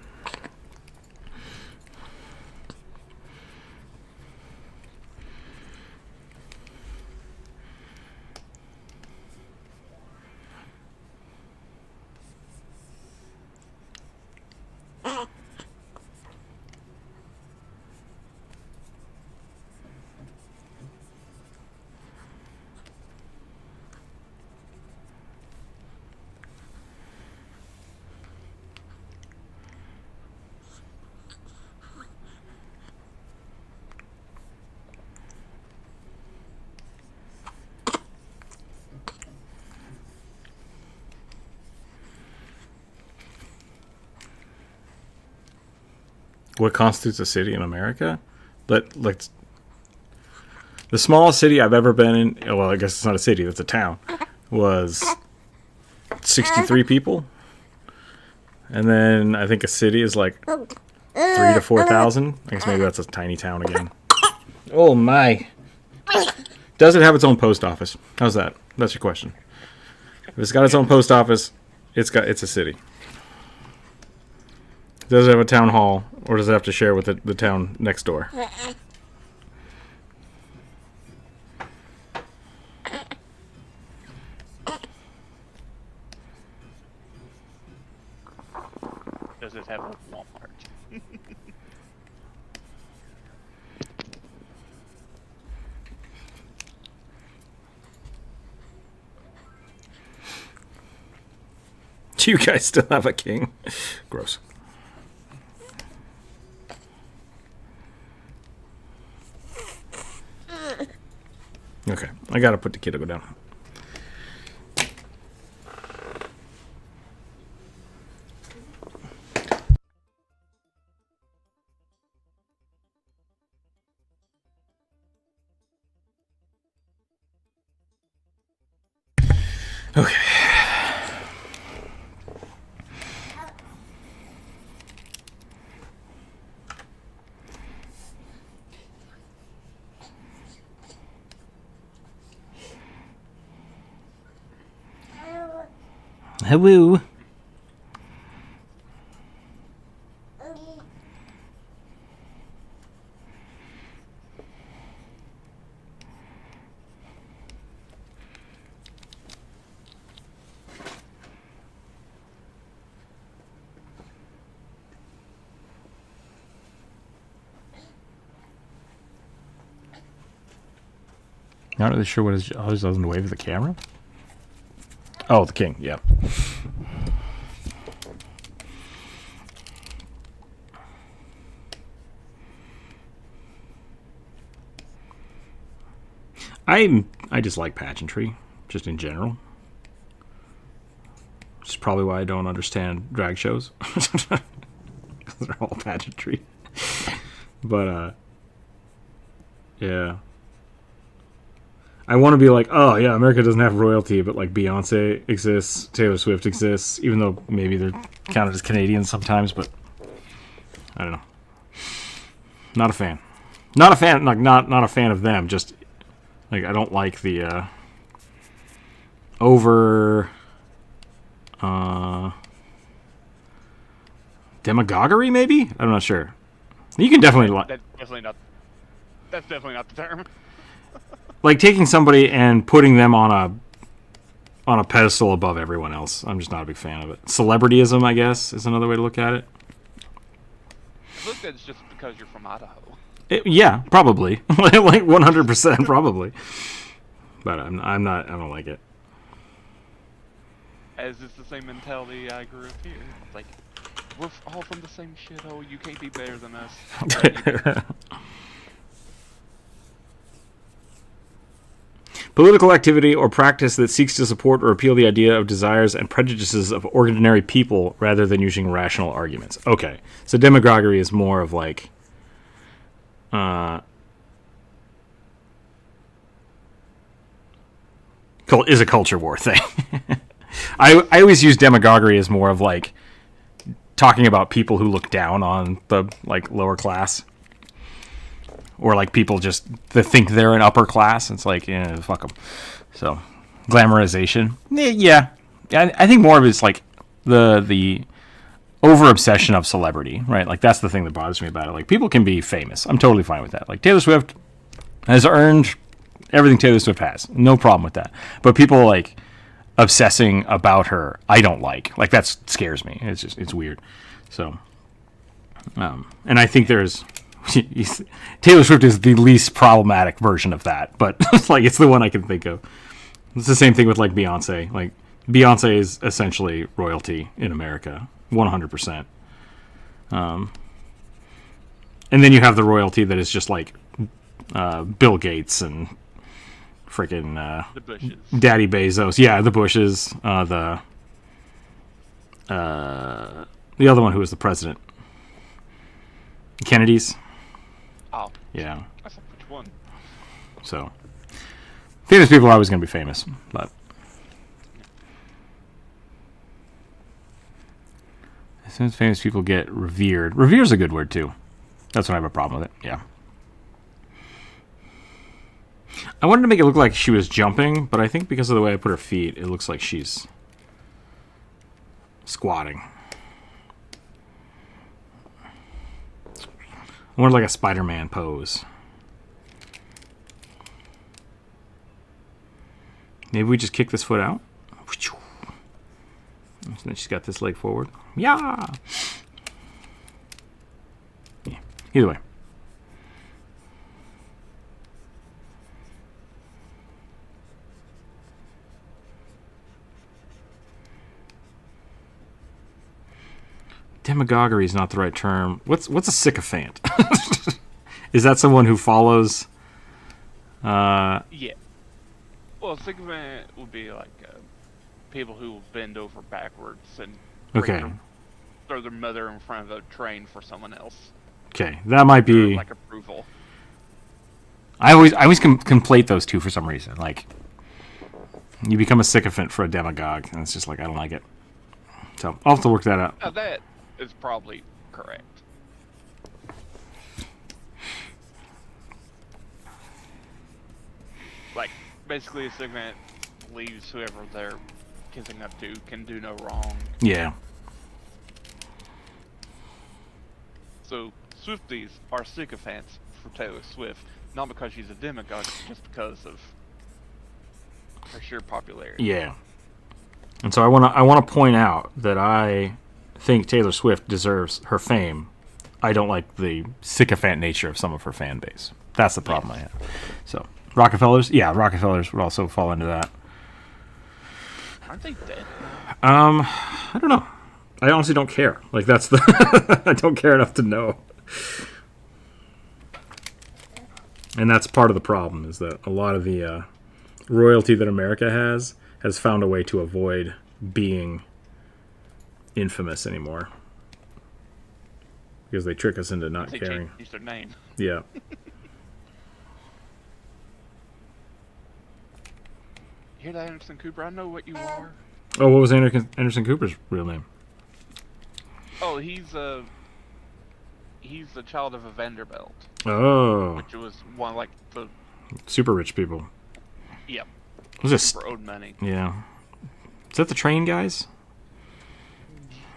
What constitutes a city in America? But like the smallest city I've ever been in, well, I guess it's not a city, it's a town, was 63 people. And then I think a city is like 3 to 4,000. I guess maybe that's a tiny town again. Oh my. Does it have its own post office? How's that? That's your question. If it's got its own post office, it's a city. Does it have a town hall, or does it have to share with the town next door? Does it have a Walmart? Do you guys still have a king? Gross. Okay, I gotta put the kiddo down. Okay. Hello. Not really sure what his doesn't wave at the camera. Oh, the king, yeah. I just like pageantry, just in general. Which is probably why I don't understand drag shows. Because they're all pageantry. But, yeah. I want to be like, oh, yeah, America doesn't have royalty, but, like, Beyonce exists, Taylor Swift exists, even though maybe they're counted as Canadians sometimes, but I don't know. Not a fan. Not a fan, like, not a fan of them, just, like, I don't like the, demagoguery, maybe? I'm not sure. You can definitely... That's definitely not the term. Like taking somebody and putting them on a pedestal above everyone else. I'm just not a big fan of it. Celebrityism, I guess, is another way to look at it. Look, that's just because you're from Idaho. Yeah, probably. Like 100% probably. But I'm not. I don't like it. As it's the same mentality I grew up here. It's like, we're all from the same shithole. You can't be better than us. Political activity or practice that seeks to support or appeal the idea of desires and prejudices of ordinary people rather than using rational arguments. Okay, so demagoguery is more of like, is a culture war thing. I always use demagoguery as more of like talking about people who look down on the like lower class. Or like people just that think they're an upper class. It's like, yeah, fuck them. So, glamorization. Yeah. I think more of it's like the over obsession of celebrity, right? Like that's the thing that bothers me about it. Like people can be famous. I'm totally fine with that. Like Taylor Swift has earned everything Taylor Swift has. No problem with that. But people like obsessing about her, I don't like. Like that scares me. It's weird. So, and I think there's. Taylor Swift is the least problematic version of that, but like it's the one I can think of. It's the same thing with like Beyonce. Like Beyonce is essentially royalty in America, 100%. And then you have the royalty that is just like Bill Gates and freaking the Bushes. Daddy Bezos. Yeah, the Bushes. The other one who was the president, Kennedy's. Oh. Yeah. I said which one? So, famous people are always going to be famous, but as soon as famous people get revered, revere's a good word too. That's when I have a problem with it. Yeah. I wanted to make it look like she was jumping, but I think because of the way I put her feet, it looks like she's squatting. I wanted like a Spider-Man pose. Maybe we just kick this foot out. And then she's got this leg forward. Yeah. Either way. Demagoguery is not the right term. What's a sycophant? Is that someone who follows? Yeah. Well, sycophant would be like people who will bend over backwards and Okay. throw their mother in front of a train for someone else. Okay, that might be like approval. I always conflate those two for some reason. Like, you become a sycophant for a demagogue, and it's just like I don't like it. So I'll have to work that out. Now that is probably correct. Like, basically a sycophant believes whoever they're kissing up to can do no wrong. Yeah. So Swifties are sycophants for Taylor Swift, not because she's a demagogue, just because of her sheer popularity. Yeah. And so I want to point out that I think Taylor Swift deserves her fame. I don't like the sycophant nature of some of her fan base. That's the problem I have. So Rockefellers would also fall into that. Aren't they dead? I don't know. I honestly don't care. Like, that's the I don't care enough to know. And that's part of the problem, is that a lot of the royalty that America has found a way to avoid being infamous anymore. Because they trick us into not caring. Changed their name. Yeah. Hear that, Anderson Cooper? I know what you are. Oh, what was Anderson Cooper's real name? Oh, he's the child of a Vanderbilt. Oh. Which was one of, like, the... super rich people. Yeah. Was it super owed money. Yeah. Is that the train guys?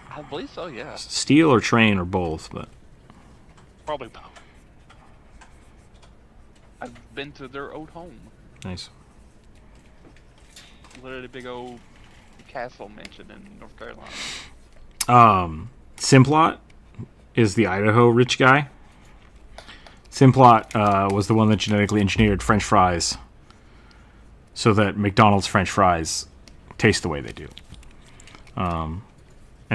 I believe so, yeah. Steel or train or both, but... Probably both. I've been to their old home. Nice. Literally a big old castle mansion in North Carolina. Simplot is the Idaho rich guy. Simplot was the one that genetically engineered French fries so that McDonald's French fries taste the way they do. And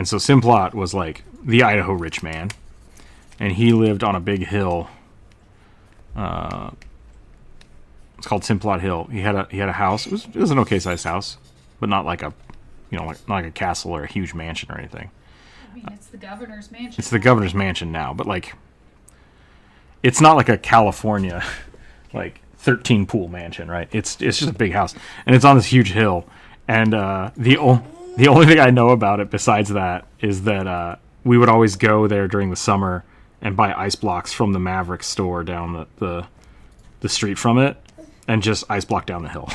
so Simplot was like the Idaho rich man, and he lived on a big hill. It's called Simplot Hill. He had a house. It was an okay sized house, but not like not like a castle or a huge mansion or anything. I mean, it's the governor's mansion. It's the governor's mansion now, but like, it's not like a California, like 13 pool mansion, right? It's just a big house, and it's on this huge hill. And the only thing I know about it besides that is that we would always go there during the summer and buy ice blocks from the Maverick store down the street from it, and just ice block down the hill.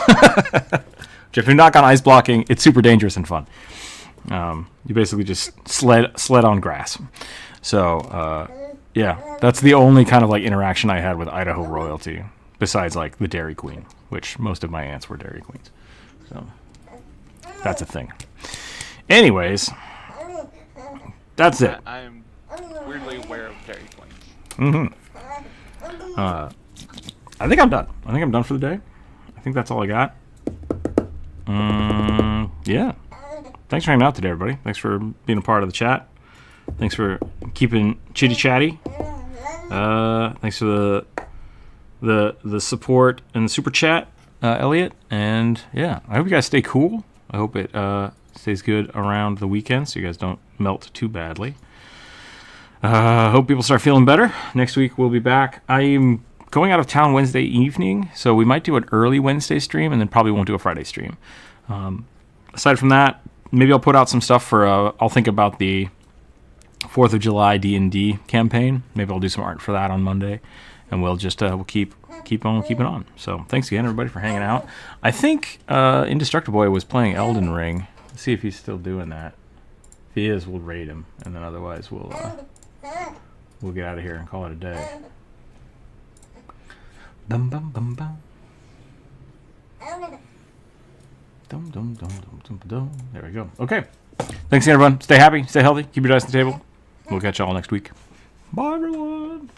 Which, if you're not on ice blocking, it's super dangerous and fun. You basically just sled on grass. So yeah, that's the only kind of like interaction I had with Idaho royalty, besides like the Dairy Queen, which most of my aunts were Dairy Queens. So that's a thing. Anyways, that's it. I am weirdly aware of Dairy Queens. Mm-hmm. I think I'm done. I think I'm done for the day. I think that's all I got. Yeah. Thanks for hanging out today, everybody. Thanks for being a part of the chat. Thanks for keeping chitty chatty. Thanks for the support and the super chat, Elliot. And yeah, I hope you guys stay cool. I hope it stays good around the weekend so you guys don't melt too badly. Hope people start feeling better. Next week we'll be back. I'm going out of town Wednesday evening, so we might do an early Wednesday stream and then probably won't do a Friday stream. Aside from that, maybe I'll put out some stuff for, I'll think about the 4th of July D&D campaign. Maybe I'll do some art for that on Monday. and we'll just we'll keep on keeping on. So thanks again, everybody, for hanging out. I think Indestructible Boy was playing Elden Ring. Let's see if he's still doing that. If he is, we'll raid him, and then otherwise we'll get out of here and call it a day. Bum bum bum bum. Dum dum dum dum dum dum. There we go. Okay. Thanks again, everyone. Stay happy, stay healthy, keep your dice on the table. We'll catch y'all next week. Bye, everyone.